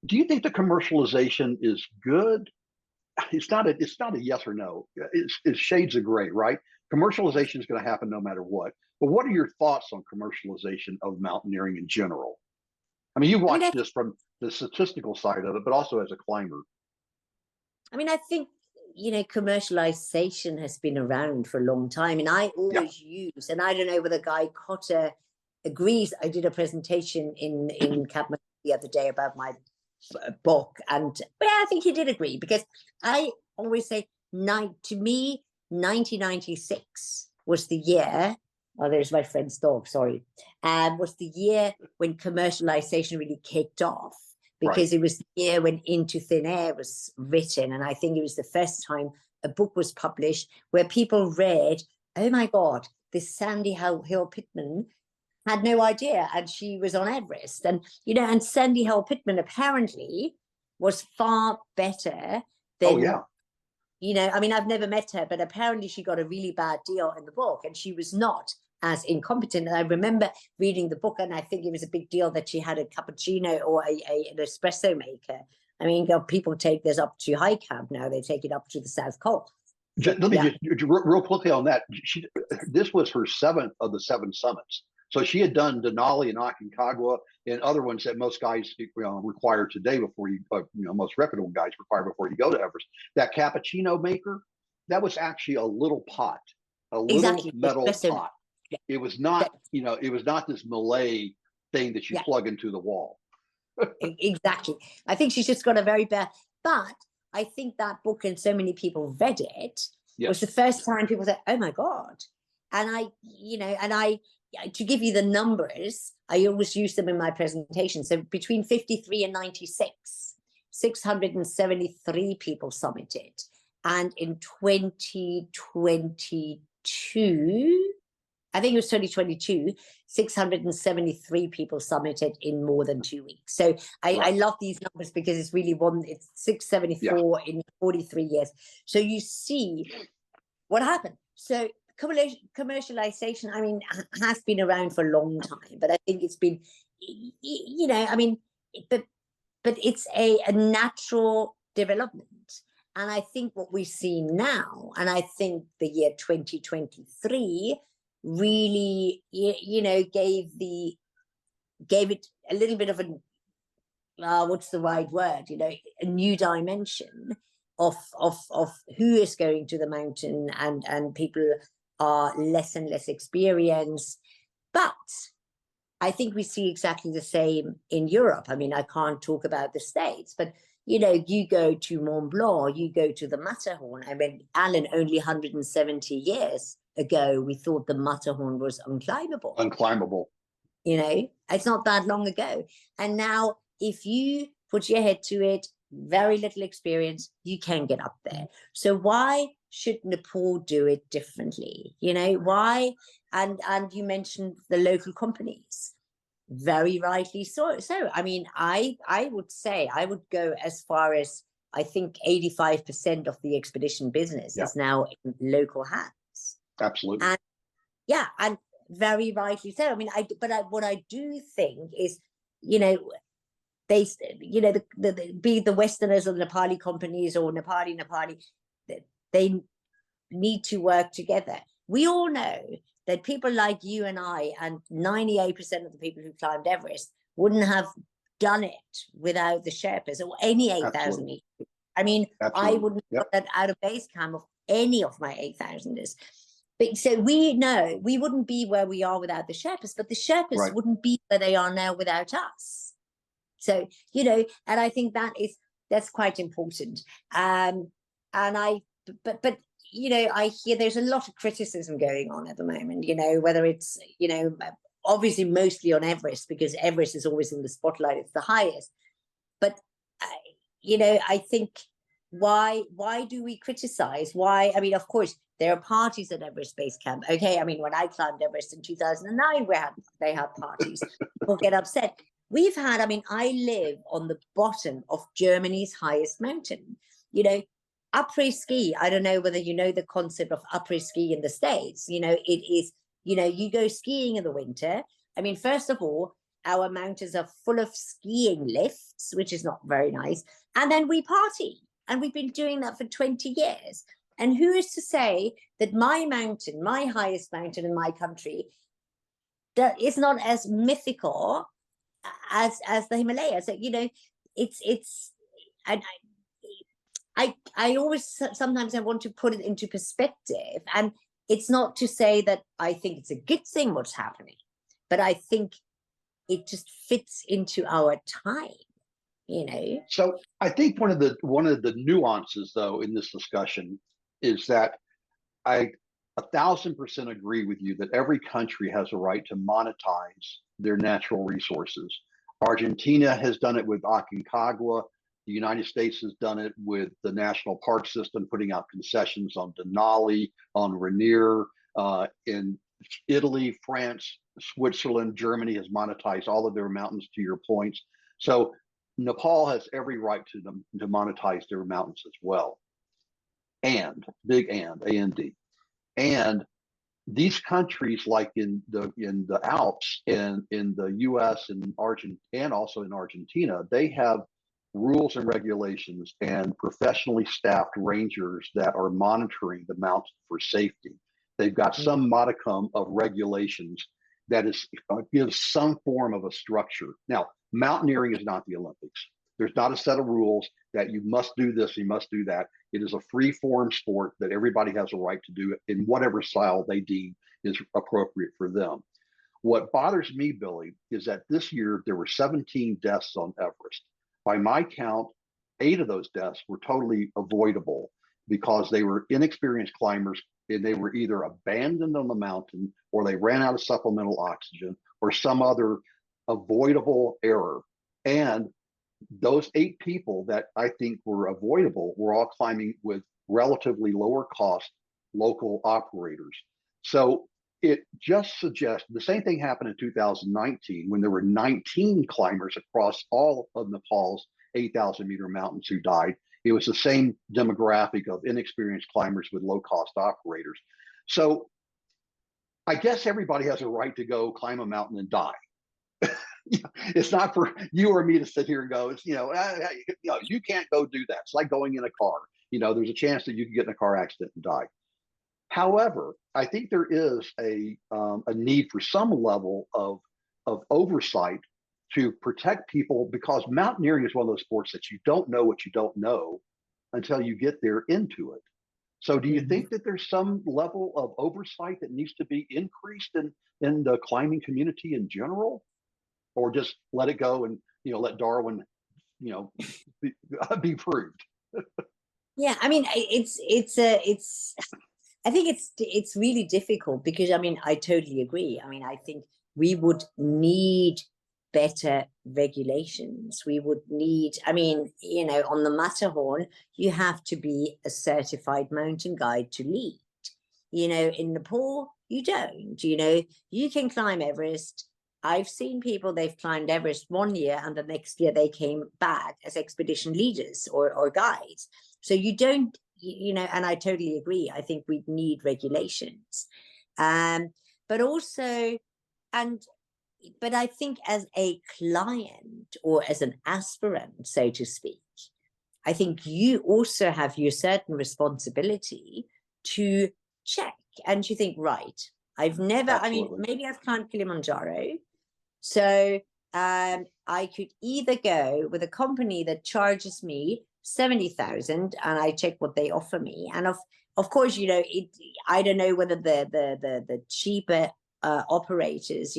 Do you think the commercialization is good? It's not a yes or no. It's shades of gray, right? Commercialization is going to happen no matter what. But what are your thoughts on commercialization of mountaineering in general? I mean, you watched this from the statistical side of it, but also as a climber. I mean, I think, commercialization has been around for a long time. And I always use, and I don't know whether Guy Cotter agrees. I did a presentation in Kathmandu the other day about my book. But I think he did agree, because I always say, to me, 1996 was the year. Oh, there's my friend's dog, sorry. Was the year when commercialization really kicked off, because it was the year when Into Thin Air was written. And I think it was the first time a book was published where people read, oh my God, this Sandy Hill-Pittman had no idea, and she was on Everest. And, and Sandy Hill-Pittman apparently was far better than, I mean, I've never met her, but apparently she got a really bad deal in the book, and she was not as incompetent. And I remember reading the book, and I think it was a big deal that she had a cappuccino or an espresso maker. I mean, people take this up to high camp now. They take it up to the South Col. Let me Yeah, just real quickly on that. This was her seventh of the seven summits. So she had done Denali and Aconcagua and other ones that most guys require today before most reputable guys require before you go to Everest. That cappuccino maker, that was actually a little pot, a little exactly. metal Espresso. pot. Yeah, It was not, that- it was not this Malay thing that you yeah, plug into the wall. exactly. I think she's just got a very bad. But I think that book, and so many people read it, was Yes. the first time people said, "Oh my God!" And to give you the numbers, I always use them in my presentation. So between 53 and 96, 673 people summited, and in 2022. I think it was 2022, 673 people summited in more than 2 weeks. So I love these numbers because it's really it's 674 in 43 years. So you see what happened. So commercialization, I mean, has been around for a long time, but I think it's been, I mean, but it's a natural development. And I think what we see now, and I think the year 2023 really, gave it a little bit of a, what's the right word, a new dimension of who is going to the mountain, and people are less and less experienced. But I think we see exactly the same in Europe. I mean, I can't talk about the States, but you go to Mont Blanc, you go to the Matterhorn. I mean, Alan, only 170 years ago, we thought the Matterhorn was unclimbable. Unclimbable. It's not that long ago. And now, if you put your head to it, very little experience, you can get up there. So why should Nepal do it differently? Why? And you mentioned the local companies, very rightly so. I mean, I would say, I would go as far as, I think 85% of the expedition business is now in local hands. Absolutely. And and very rightly so. I mean, what I do think is, they, be the Westerners or the Nepali companies or Nepali, they need to work together. We all know that people like you and I, and 98% of the people who climbed Everest, wouldn't have done it without the Sherpas or any 8,000 meters. I mean, I wouldn't put that out of base camp of any of my 8,000ers. But so we know we wouldn't be where we are without the Sherpas, but the Sherpas wouldn't be where they are now without us. So, and I think that's quite important. But I hear there's a lot of criticism going on at the moment, whether it's, obviously mostly on Everest, because Everest is always in the spotlight, it's the highest. But, I think, why do we criticize? Why? I mean, of course, there are parties at Everest Base Camp. Okay, I mean, when I climbed Everest in 2009, they had parties. People get upset. We've had, I mean, I live on the bottom of Germany's highest mountain. Après-ski, I don't know whether you know the concept of après-ski in the States. It is, you go skiing in the winter. I mean, first of all, our mountains are full of skiing lifts, which is not very nice. And then we party. And we've been doing that for 20 years. And who is to say that my mountain, my highest mountain in my country, that is not as mythical as the Himalayas? So, it's and I always, sometimes I want to put it into perspective. And it's not to say that I think it's a good thing what's happening, but I think it just fits into our time. So I think one of the nuances, though, in this discussion is that I 1,000% agree with you that every country has a right to monetize their natural resources. Argentina has done it with Aconcagua. The United States has done it with the national park system, putting out concessions on Denali, on Rainier. In Italy, France, Switzerland, Germany has monetized all of their mountains, to your points. So Nepal has every right to monetize their mountains as well. And big A-N-D. And these countries, like in the Alps and in the U.S. and also in Argentina, they have rules and regulations and professionally staffed rangers that are monitoring the mountain for safety. They've got some modicum of regulations that is gives some form of a structure. Now, mountaineering is not the Olympics. There's not a set of rules that you must do this, you must do that. It is a free form sport that everybody has a right to do it in whatever style they deem is appropriate for them. What bothers me, Billy, is that this year there were 17 deaths on Everest. By my count, 8 of those deaths were totally avoidable because they were inexperienced climbers and they were either abandoned on the mountain or they ran out of supplemental oxygen or some other avoidable error. And those 8 people that I think were avoidable were all climbing with relatively lower cost local operators. So it just suggests the same thing happened in 2019 when there were 19 climbers across all of Nepal's 8,000 meter mountains who died. It was the same demographic of inexperienced climbers with low cost operators. So I guess everybody has a right to go climb a mountain and die. It's not for you or me to sit here and go, it's, you can't go do that. It's like going in a car. There's a chance that you can get in a car accident and die. However, I think there is a need for some level of oversight to protect people, because mountaineering is one of those sports that you don't know what you don't know until you get there into it. So do you think that there's some level of oversight that needs to be increased in the climbing community in general, or just let it go and let Darwin be proved? Yeah, I mean, I think it's really difficult because, I mean, I totally agree. I mean, I think we would need better regulations. We would need, I mean, on the Matterhorn, you have to be a certified mountain guide to lead. In Nepal, you don't. You can climb Everest. I've seen people, they've climbed Everest one year and the next year they came back as expedition leaders or guides. So you don't, and I totally agree. I think we need regulations. But also, but I think as a client or as an aspirant, so to speak, I think you also have your certain responsibility to check and you think, right, I've never, Absolutely. I mean, maybe I've climbed Kilimanjaro. So I could either go with a company that charges me 70,000 and I check what they offer me. And of course, I don't know whether the cheaper operators,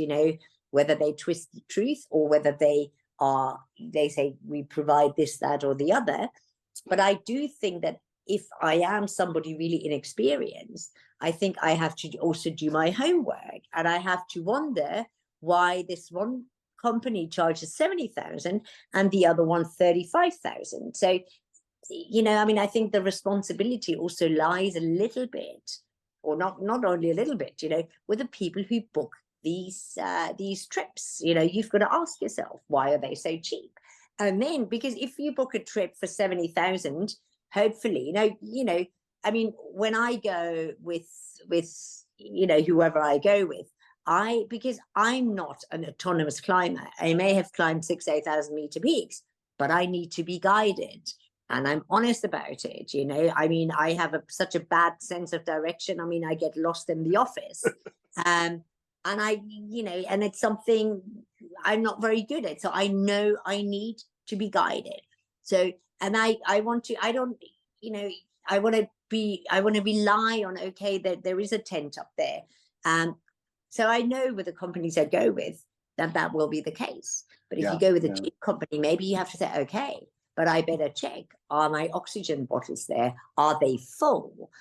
whether they twist the truth or whether they say we provide this, that, or the other. But I do think that if I am somebody really inexperienced, I think I have to also do my homework, and I have to wonder why this one company charges 70,000 and the other one 35,000. So, I mean, I think the responsibility also lies a little bit, or not only a little bit, with the people who book these trips. You've got to ask yourself, why are they so cheap? And then, because if you book a trip for 70,000, hopefully, I mean, when I go with whoever I go with, because I'm not an autonomous climber, I may have climbed 8,000 meter peaks, but I need to be guided. And I'm honest about it, I mean, I have such a bad sense of direction. I mean, I get lost in the office. And and it's something I'm not very good at. So I know I need to be guided. So, and I want to rely on, okay, that there is a tent up there. So I know with the companies I go with that will be the case. But if you go with a cheap company, maybe you have to say, okay, but I better check, are my oxygen bottles there? Are they full?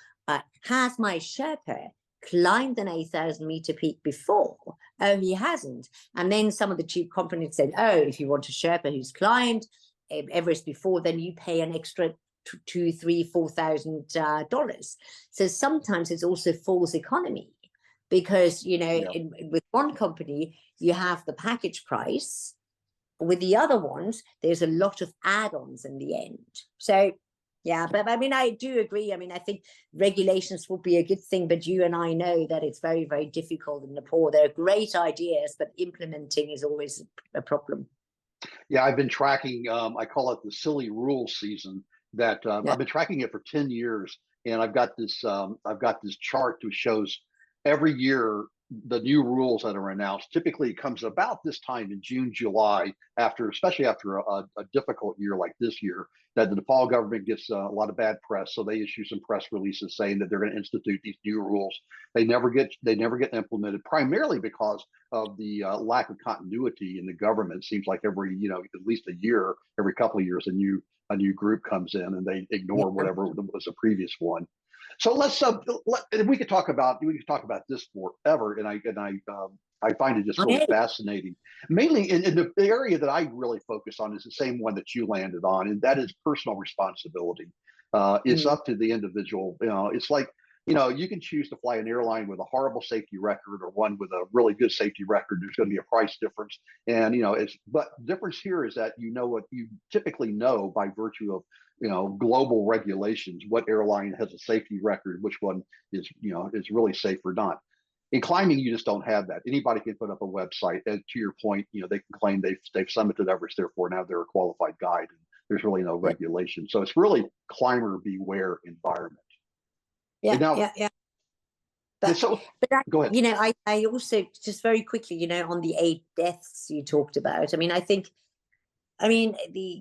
Has my Sherpa climbed an 8,000 meter peak before? Oh, he hasn't. And then some of the cheap companies said, oh, if you want a Sherpa who's climbed Everest before, then you pay an extra $2,000, $3,000, $4,000. So sometimes it's also false economy, because with one company you have the package price, with the other ones there's a lot of add-ons in the end. So yeah, but I mean, I do agree. I mean, I think regulations will be a good thing, but you and I know that it's very, very difficult in Nepal. There are great ideas, but implementing is always a problem. Yeah, I've been tracking. I call it the silly rules season. That Yeah. I've been tracking it for 10 years, and I've got this. I've got this chart that shows every year the new rules that are announced. Typically, it comes about this time in June, July, after, especially after a difficult year like this year, that the Nepal government gets a lot of bad press. So they issue some press releases saying that they're going to institute these new rules. They never get implemented, primarily because of the lack of continuity in the government. It seems like every, at least a year, every couple of years, a new group comes in and they Yeah. ignore whatever was the previous one. So we could talk about this forever, and I find it just really Okay. fascinating. Mainly in the area that I really focus on is the same one that you landed on, and that is personal responsibility. It's Mm. up to the individual. It's like, you can choose to fly an airline with a horrible safety record or one with a really good safety record. There's going to be a price difference, and but the difference here is that what you typically know by virtue of global regulations, what airline has a safety record, which one is really safe or not. In climbing, you just don't have that. Anybody can put up a website, and to your point, they can claim they've summited Everest, therefore now they're a qualified guide, and there's really no Yeah. regulation. So it's really climber beware environment. And Yeah. now, Yeah. Yeah. and But so but I, go ahead. I also, just very quickly, on the 8 deaths you talked about. I mean, I think, the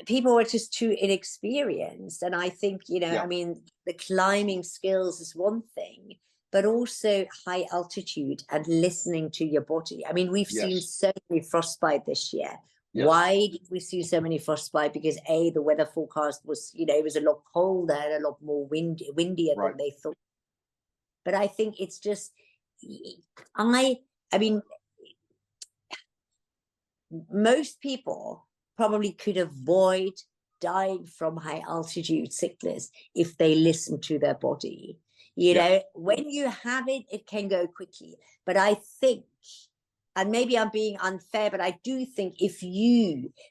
people were just too inexperienced, and I think, Yeah, the climbing skills is one thing, but also high altitude and listening to your body. I mean, we've seen yes, so many frostbite this year. yes, Why did we see so many frostbite? Because the weather forecast was, it was a lot colder and a lot more windier right. than they thought. But I think it's just, I I mean, most people probably could avoid dying from high altitude sickness if they listen to their body. Yeah, When you have it, it can go quickly. But I think, and maybe I'm being unfair, but I do think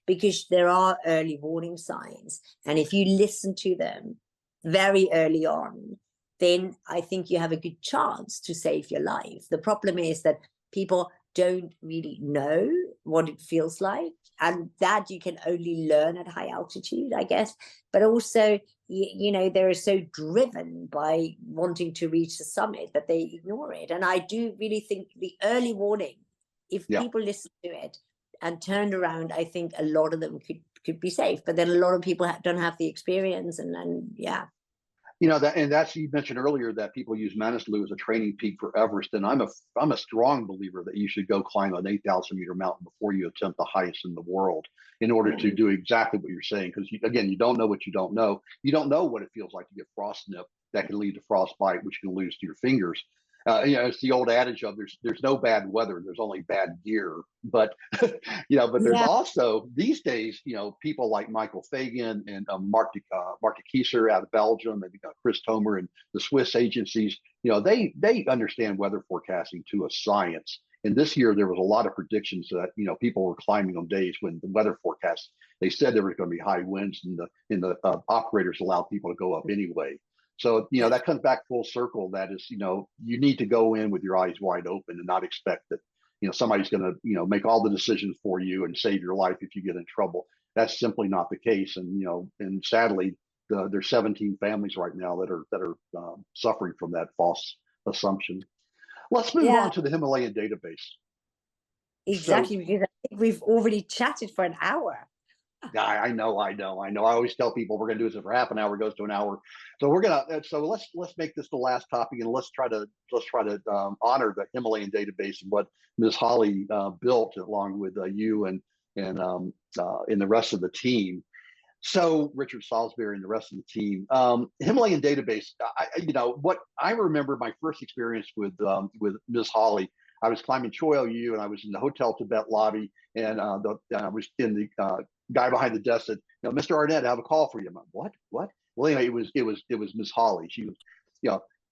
because there are early warning signs, and if you listen to them very early on, then I think you have a good chance to save your life. The problem is that people don't really know what it feels like, and that you can only learn at high altitude, I guess. But also, they're so driven by wanting to reach the summit that they ignore it. And I do really think the early warning, if yeah. people listen to it and turned around, I think a lot of them could be safe. But then a lot of people don't have the experience, and then yeah. That's, you mentioned earlier that people use Manaslu as a training peak for Everest, and I'm a strong believer that you should go climb an 8,000-meter mountain before you attempt the highest in the world, in order to do exactly what you're saying. Because again, you don't know what you don't know. You don't know what it feels like to get frost nip that can lead to frostbite, which can lose to your fingers. It's the old adage of there's no bad weather, there's only bad gear. But but there's Yeah. also these days, people like Michael Fagan and Mark de Kieser out of Belgium, and Chris Tomer and the Swiss agencies. They understand weather forecasting to a science. And this year there was a lot of predictions that people were climbing on days when the weather forecast, they said there was going to be high winds, and the operators allowed people to go up anyway. So, Yeah. that comes back full circle. That is, you need to go in with your eyes wide open and not expect that, somebody's going to, make all the decisions for you and save your life if you get in trouble. That's simply not the case. And sadly, there's 17 families right now that are suffering from that false assumption. Let's move Yeah, on to the Himalayan database. So, exactly. Because I think we've already chatted for an hour. I know. I always tell people we're going to do this for half an hour. It goes to an hour, so we're gonna. So let's make this the last topic, and let's try to honor the Himalayan database and what Ms. Holly built along with you and the rest of the team. So Richard Salisbury and the rest of the team, Himalayan database. What I remember my first experience with Ms. Holly. I was climbing Choi Oyu, and I was in the Hotel Tibet lobby, and I was in the guy behind the desk said, Mr. Arnett, I have a call for you. I'm like, what? What? Well, anyway, it was Miss Holly. She was,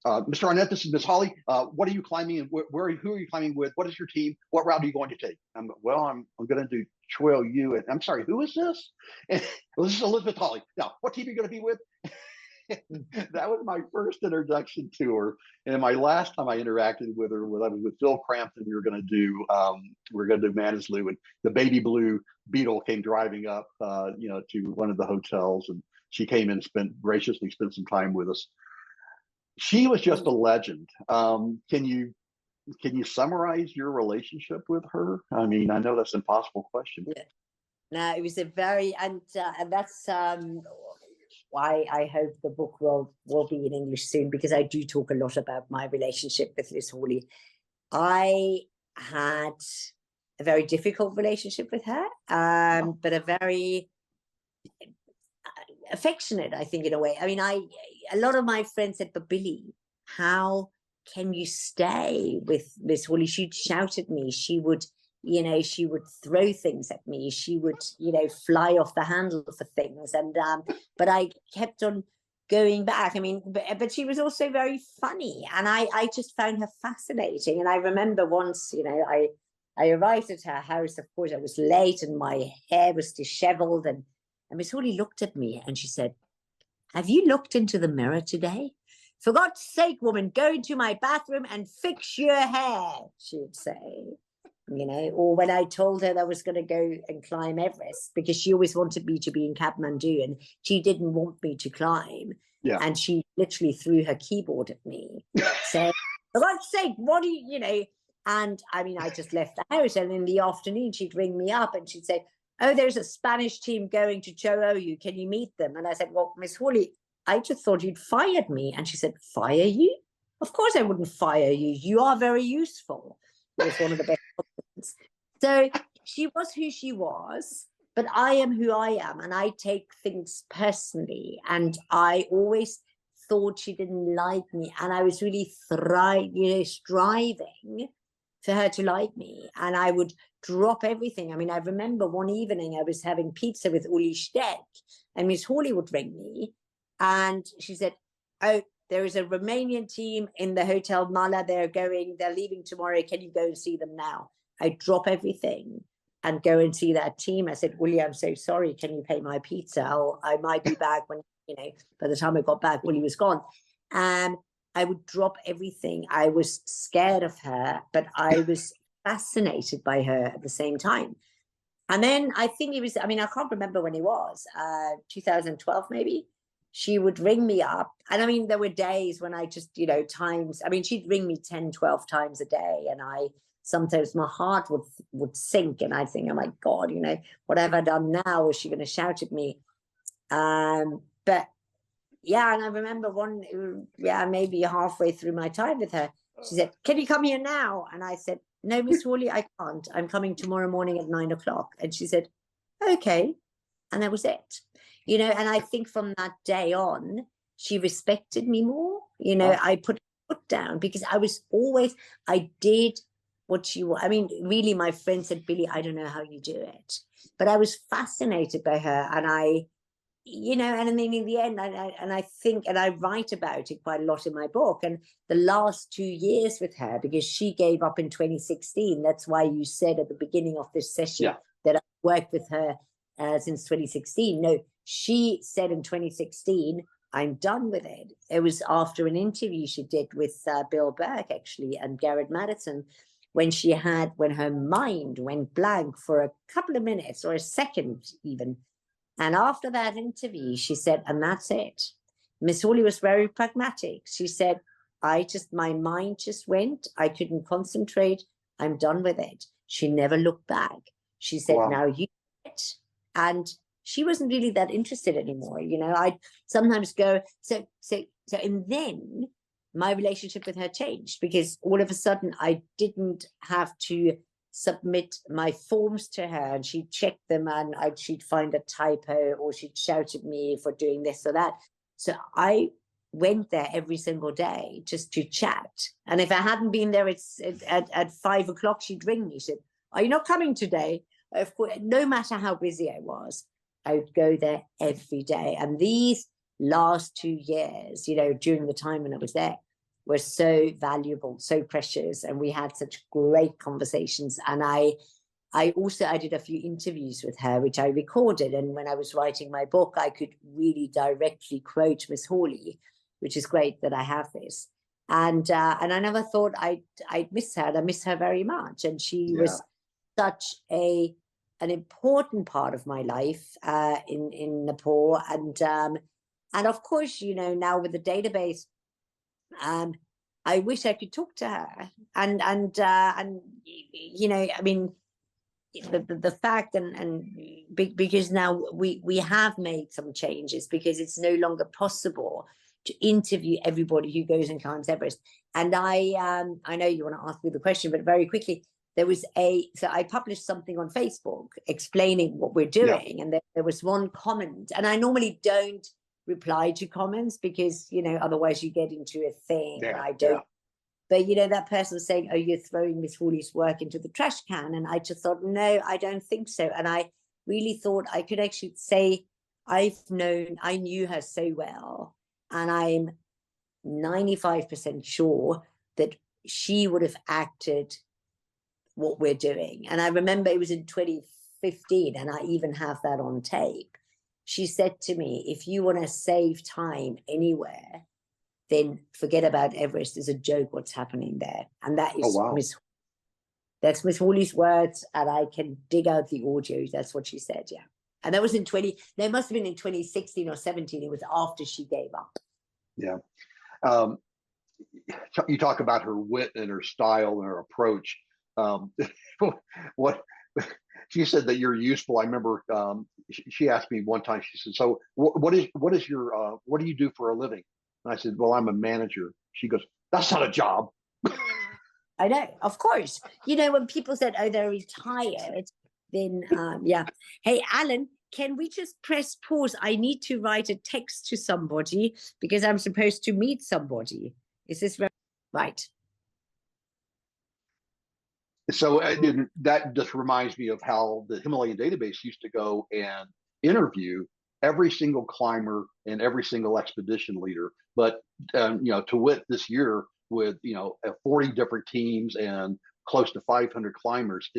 Mr. Arnett, this is Miss Holly. What are you climbing, and who are you climbing with? What is your team? What route are you going to take? I'm going to do Choi Oyu. And I'm sorry, who is this? And, well, this is Elizabeth Holly. Now, what team are you going to be with? That was my first introduction to her. And my last time I interacted with her, when I was with Phil Crampton, we were going to do Manaslu, and the baby blue Beetle came driving up, to one of the hotels, and she came in, graciously spent some time with us. She was just a legend. Can you summarize your relationship with her? I mean, I know that's an impossible question. Yeah. No, it was a very, and that's why I hope the book will be in English soon, because I do talk a lot about my relationship with Liz Hawley. I had a very difficult relationship with her, but a very affectionate, I think, in a way. I mean, a lot of my friends said, but Billy, how can you stay with Miss Hawley? She'd shout at me. She would throw things at me. She would, fly off the handle for things. And, but I kept on going back. I mean, but she was also very funny. And I just found her fascinating. And I remember once, I arrived at her house. Of course, I was late and my hair was disheveled. And Miss Hawley looked at me and she said, have you looked into the mirror today? For God's sake, woman, go into my bathroom and fix your hair, she would say. Or when I told her that I was going to go and climb Everest, because she always wanted me to be in Kathmandu and she didn't want me to climb. Yeah. And she literally threw her keyboard at me. So, for God's sake, what do you, And I mean, I just left the house, and in the afternoon, she'd ring me up and she'd say, oh, there's a Spanish team going to Cho Oyu. Can you meet them? And I said, well, Miss Hawley, I just thought you'd fired me. And she said, fire you? Of course I wouldn't fire you. You are very useful. It was one of the best compliments. So she was who she was, but I am who I am, and I take things personally. And I always thought she didn't like me, and I was really striving for her to like me. And I would drop everything. I mean, I remember one evening I was having pizza with Uli Steck, and Miss Hawley would ring me, and she said, oh, there is a Romanian team in the Hotel Mala. They're leaving tomorrow. Can you go and see them now? I drop everything and go and see that team. I said, Uli, I'm so sorry. Can you pay my pizza? I might be back when, by the time I got back, Uli was gone. And I would drop everything. I was scared of her, but I was fascinated by her at the same time. And then I think I can't remember when it was, 2012 maybe. She would ring me up. And I mean, there were days when I just, she'd ring me 10, 12 times a day. And sometimes my heart would sink. And I'd think, oh my God, what have I done now? Is she going to shout at me? But yeah, and I remember maybe halfway through my time with her, she said, can you come here now? And I said, no, Miss Hawley, I can't. I'm coming tomorrow morning at 9 o'clock. And she said, okay. And that was it. And I think from that day on, she respected me more. I put foot down because I did what you want. I mean, really, my friend said, Billy, I don't know how you do it. But I was fascinated by her. And and then in the end, and I write about it quite a lot in my book. And the last 2 years with her, because she gave up in 2016. That's why you said at the beginning of this session that I worked with her since 2016. No, she said in 2016, I'm done with it. It was after an interview she did with Bill Burke, actually, and Garrett Madison, when her mind went blank for a couple of minutes or a second even. And after that interview, she said, and that's it. Miss Hawley was very pragmatic. She said, my mind just went. I couldn't concentrate. I'm done with it. She never looked back. She said, wow. Now you it. And she wasn't really that interested anymore. I'd sometimes go, and then my relationship with her changed, because all of a sudden I didn't have to submit my forms to her, and she'd check them, and she'd find a typo, or she'd shout at me for doing this or that. So I went there every single day just to chat. And if I hadn't been there, at 5 o'clock, she'd ring me. She said, are you not coming today? Of course, no matter how busy I was, I would go there every day. And these last 2 years, during the time when I was there, were so valuable, so precious. And we had such great conversations. And I I did a few interviews with her, which I recorded. And when I was writing my book, I could really directly quote Miss Hawley, which is great that I have this. And I never thought I'd miss her. And I miss her very much. And she was such an important part of my life in Nepal. And of course, you know, now with the database, I wish I could talk to her. And you know, I mean, the fact because now we have made some changes, because it's no longer possible to interview everybody who goes and climbs Everest. And I know you want to ask me the question, but very quickly, so I published something on Facebook explaining what we're doing, and there was one comment, and I normally don't reply to comments because, you know, otherwise you get into a thing. I don't. But, you know, that person was saying, oh, you're throwing Miss Hawley's work into the trash can. And I just thought, no, I don't think so. And I really thought I could actually say I knew her so well. And I'm 95% sure that she would have acted what we're doing. And I remember it was in 2015, and I even have that on tape. She said to me, if you want to save time anywhere, then forget about Everest. It's a joke what's happening there. And that is that's Miss Hawley's words, and I can dig out the audio. That's what she said, yeah. And that was it must have been in 2016 or 17. It was after she gave up. Yeah. You talk about her wit and her style and her approach. What she said that you're useful. I remember she asked me one time, she said, so what do you do for a living? And I said, well, I'm a manager. She goes, that's not a job. I know, of course. You know, when people said, oh, they're retired, then, yeah. Hey, Alan, can we just press pause? I need to write a text to somebody because I'm supposed to meet somebody. Is this right? So that just reminds me of how the Himalayan database used to go and interview every single climber and every single expedition leader. But, you know, to wit, this year with, you know, 40 different teams and close to 500 climbers,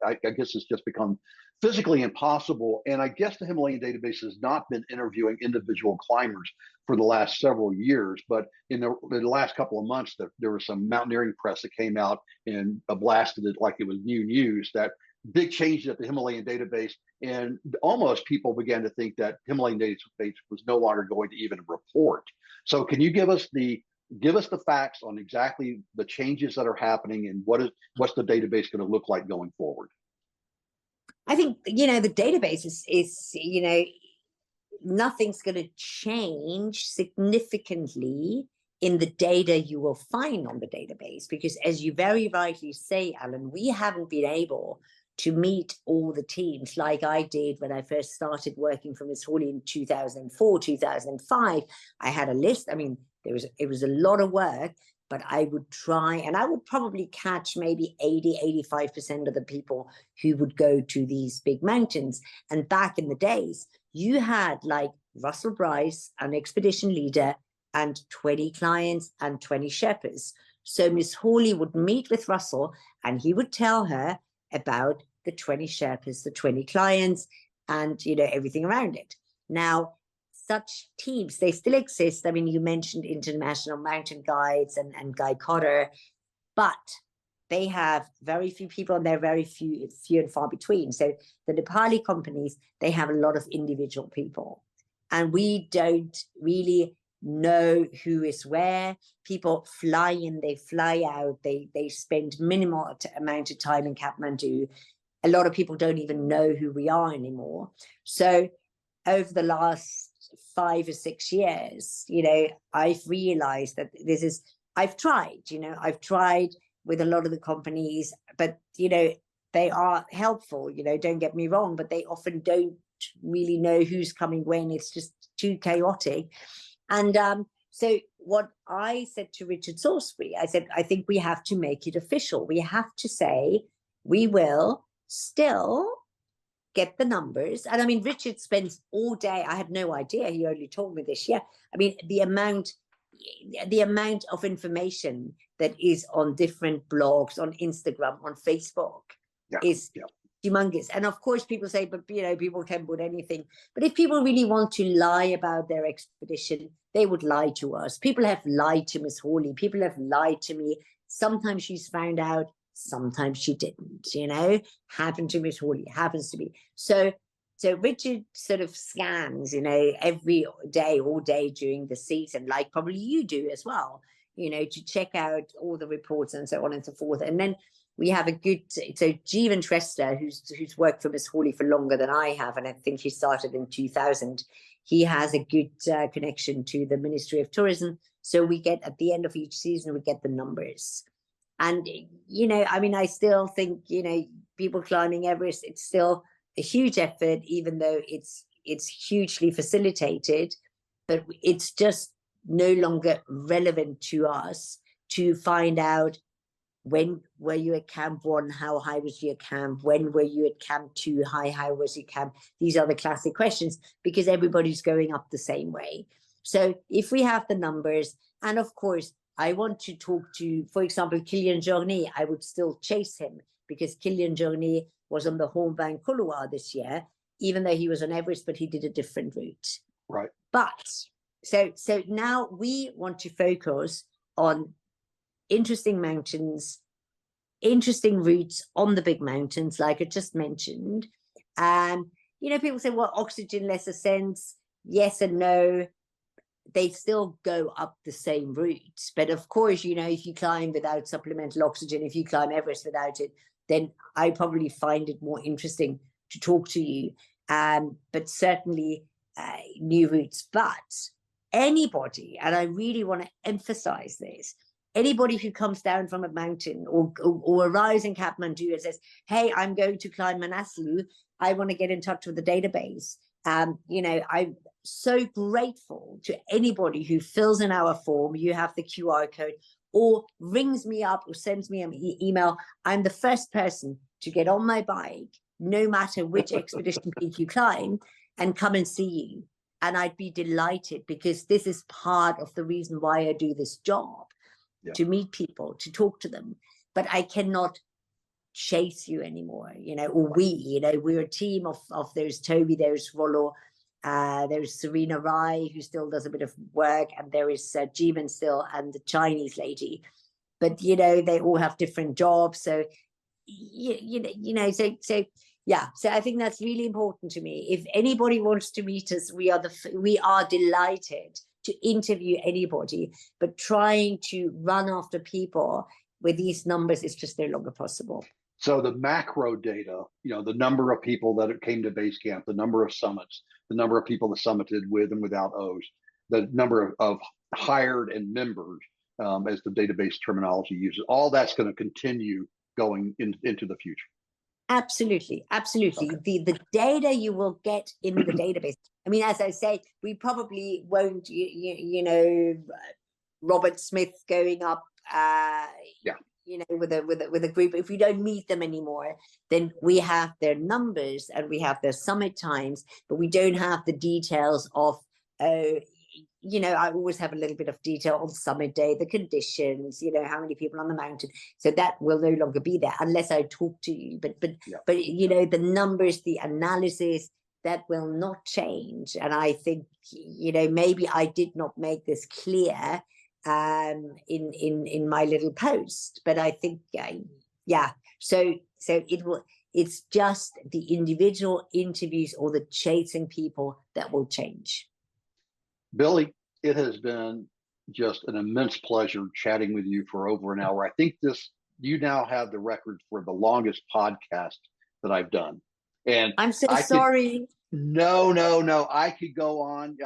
I guess it's just become physically impossible. And I guess the Himalayan database has not been interviewing individual climbers for the last several years. But in the last couple of months, there was some mountaineering press that came out and blasted it like it was new news, that big changes at the Himalayan database. And almost people began to think that Himalayan database was no longer going to even report. So can you give us the facts on exactly the changes that are happening and what's the database going to look like going forward? I think, you know, the database is you know, nothing's going to change significantly in the data you will find on the database, because as you very rightly say, Alan, we haven't been able to meet all the teams like I did when I first started working for Miss Hawley in 2004, 2005. I had a list. I mean, it was a lot of work, but I would try, and I would probably catch maybe 85% of the people who would go to these big mountains. And back in the days, you had like Russell Bryce, an expedition leader, and 20 clients and 20 Sherpas. So Miss Hawley would meet with Russell, and he would tell her about the 20 Sherpas, the 20 clients, and, you know, everything around it. Now, such teams, they still exist. I mean, you mentioned International Mountain Guides and Guy Cotter, but they have very few people, and they're very few and far between. So the Nepali companies, they have a lot of individual people, and we don't really know who is where. People fly in, they fly out, they spend minimal amount of time in Kathmandu. A lot of people don't even know who we are anymore. So over the last 5 or 6 years, you know, I've realized that I've tried with a lot of the companies, but, you know, they are helpful, you know, don't get me wrong, but they often don't really know who's coming when. It's just too chaotic. And so what I said to Richard Salisbury, I said, I think we have to make it official. We have to say we will still get the numbers. And I mean, Richard spends all day. I had no idea. He only told me this year. I mean, the amount of information that is on different blogs, on Instagram, on Facebook is humongous. And of course, people say, but people can put anything. But if people really want to lie about their expedition, they would lie to us. People have lied to Miss Hawley. People have lied to me. Sometimes she's found out, sometimes she didn't. Happened to Miss Hawley, happens to me. So Richard sort of scans, every day, all day during the season, like probably you do as well, to check out all the reports and so on and so forth. And then we have a good, so Jeevan Shrestha, who's worked for Miss Hawley for longer than I have, and I think he started in 2000, he has a good connection to the Ministry of Tourism. So we get, at the end of each season, we get the numbers. And, I still think, people climbing Everest, it's still a huge effort, even though it's hugely facilitated, but it's just no longer relevant to us to find out, when were you at Camp 1? How high was your camp? When were you at Camp 2? How high was your camp? These are the classic questions, because everybody's going up the same way. So if we have the numbers, and of course, I want to talk to, for example, Kilian Jornet, I would still chase him, because Kilian Jornet was on the Hornbound Couloir this year, even though he was on Everest, but he did a different route. Right. But so now we want to focus on interesting mountains, interesting routes on the big mountains, like I just mentioned. People say, well, oxygen less ascents, yes and no. They still go up the same route. But of course, if you climb without supplemental oxygen, if you climb Everest without it, then I probably find it more interesting to talk to you. But certainly new routes. But anybody, and I really want to emphasize this, anybody who comes down from a mountain or arrives in Kathmandu and says, hey, I'm going to climb Manaslu, I want to get in touch with the database. I'm so grateful to anybody who fills in our form. You have the QR code, or rings me up or sends me an email. I'm the first person to get on my bike, no matter which expedition peak you climb, and come and see you. And I'd be delighted, because this is part of the reason why I do this job. Yeah. To meet people, to talk to them. But I cannot chase you anymore, or we're a team of there's Toby, there's Rollo, there's Serena Rai, who still does a bit of work, and there is Jeevan still, and the Chinese lady. But, they all have different jobs. So, so I think that's really important to me. If anybody wants to meet us, we are delighted to interview anybody, but trying to run after people with these numbers is just no longer possible. So the macro data, the number of people that came to base camp, the number of summits, the number of people that summited with and without O's, the number of hired and members, as the database terminology uses, all that's going to continue going into the future. Absolutely. Okay. The data you will get in the database. As I say, we probably won't, Robert Smith going up, with a group. If we don't meet them anymore, then we have their numbers and we have their summit times, but we don't have the details of, I always have a little bit of detail on summit day, the conditions, how many people on the mountain. So that will no longer be there unless I talk to you. But the numbers, the analysis, that will not change. And I think, maybe I did not make this clear in my little post, but I think, so it's just the individual interviews or the chasing people that will change. Billy, it has been just an immense pleasure chatting with you for over an hour. I think you now have the record for the longest podcast that I've done. And I'm so sorry. No. I could go on.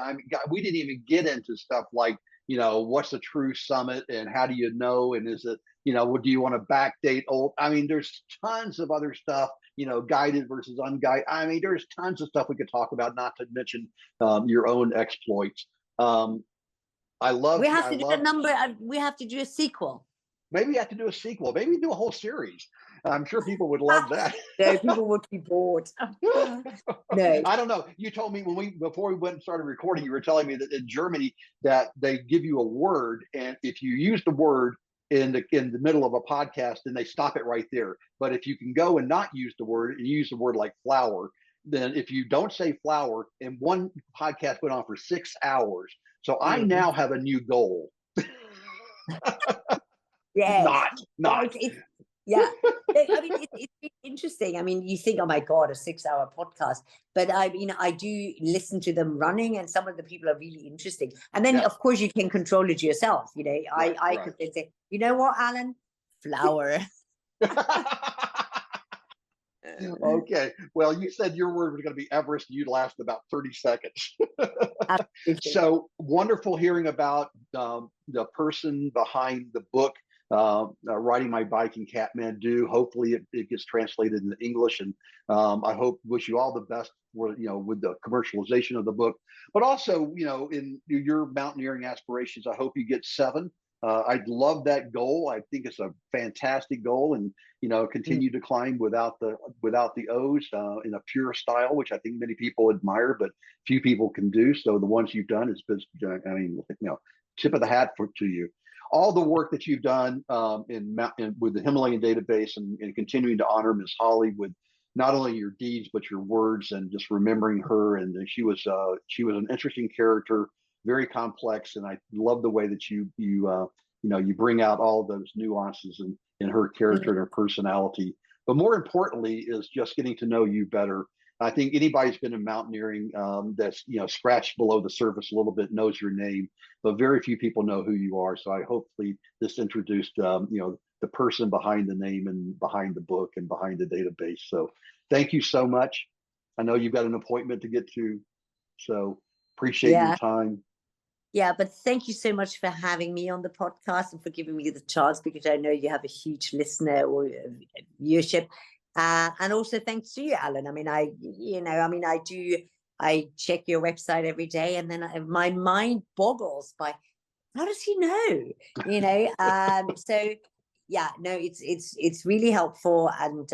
We didn't even get into stuff like, what's a true summit and how do you know? And is it, do you want to backdate old? There's tons of other stuff, guided versus unguided. There's tons of stuff we could talk about, not to mention your own exploits. We have to do a sequel. Maybe you have to do a sequel. Maybe do a whole series. I'm sure people would love that. No, people would be bored. No, I don't know. You told me before we went and started recording, you were telling me that in Germany that they give you a word, and if you use the word in the middle of a podcast and they stop it right there. But if you can go and not use the word and use the word like flower, then if you don't say flower, and one podcast went on for 6 hours. So I now have a new goal. Yes. Not. Yeah. I mean, it's interesting. I mean, you think, oh my God, a 6-hour podcast, but I do listen to them running, and some of the people are really interesting. And then, of course, you can control it yourself. I could then say, you know what, Alan, flower. Okay. Well, you said your word was going to be Everest. You'd last about 30 seconds. So wonderful hearing about the person behind the book, Riding My Bike in Kathmandu. Hopefully it gets translated into English. And I wish you all the best with the commercialization of the book, but also, in your mountaineering aspirations, I hope you get 7. I'd love that goal. I think it's a fantastic goal, and continue to climb without the O's in a pure style, which I think many people admire, but few people can do. So the ones you've done is, tip of the hat to you. All the work that you've done with the Himalayan database, and continuing to honor Miss Holly with not only your deeds but your words, and just remembering her. And she was an interesting character, very complex, and I love the way that you bring out all those nuances in her character and her personality. But more importantly is just getting to know you better. I think anybody who's been in mountaineering that's scratched below the surface a little bit knows your name, but very few people know who you are. So I hopefully this introduced the person behind the name and behind the book and behind the database. So thank you so much. I know you've got an appointment to get to, so appreciate your time. Yeah, but thank you so much for having me on the podcast and for giving me the chance, because I know you have a huge listener or viewership. And also thanks to you, Alan. I mean, I check your website every day, and then my mind boggles by, how does he know? So yeah, no, it's really helpful. And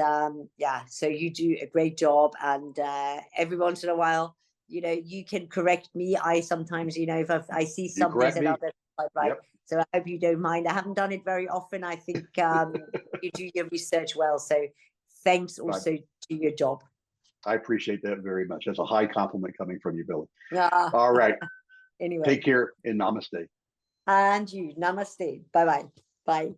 so you do a great job. And every once in a while, you can correct me. I sometimes, if I see something that others quite right. Yep. So I hope you don't mind. I haven't done it very often. I think you do your research well. So thanks also to your job. I appreciate that very much. That's a high compliment coming from you, Billy. All right. Anyway. Take care and namaste. And you. Namaste. Bye-bye. Bye.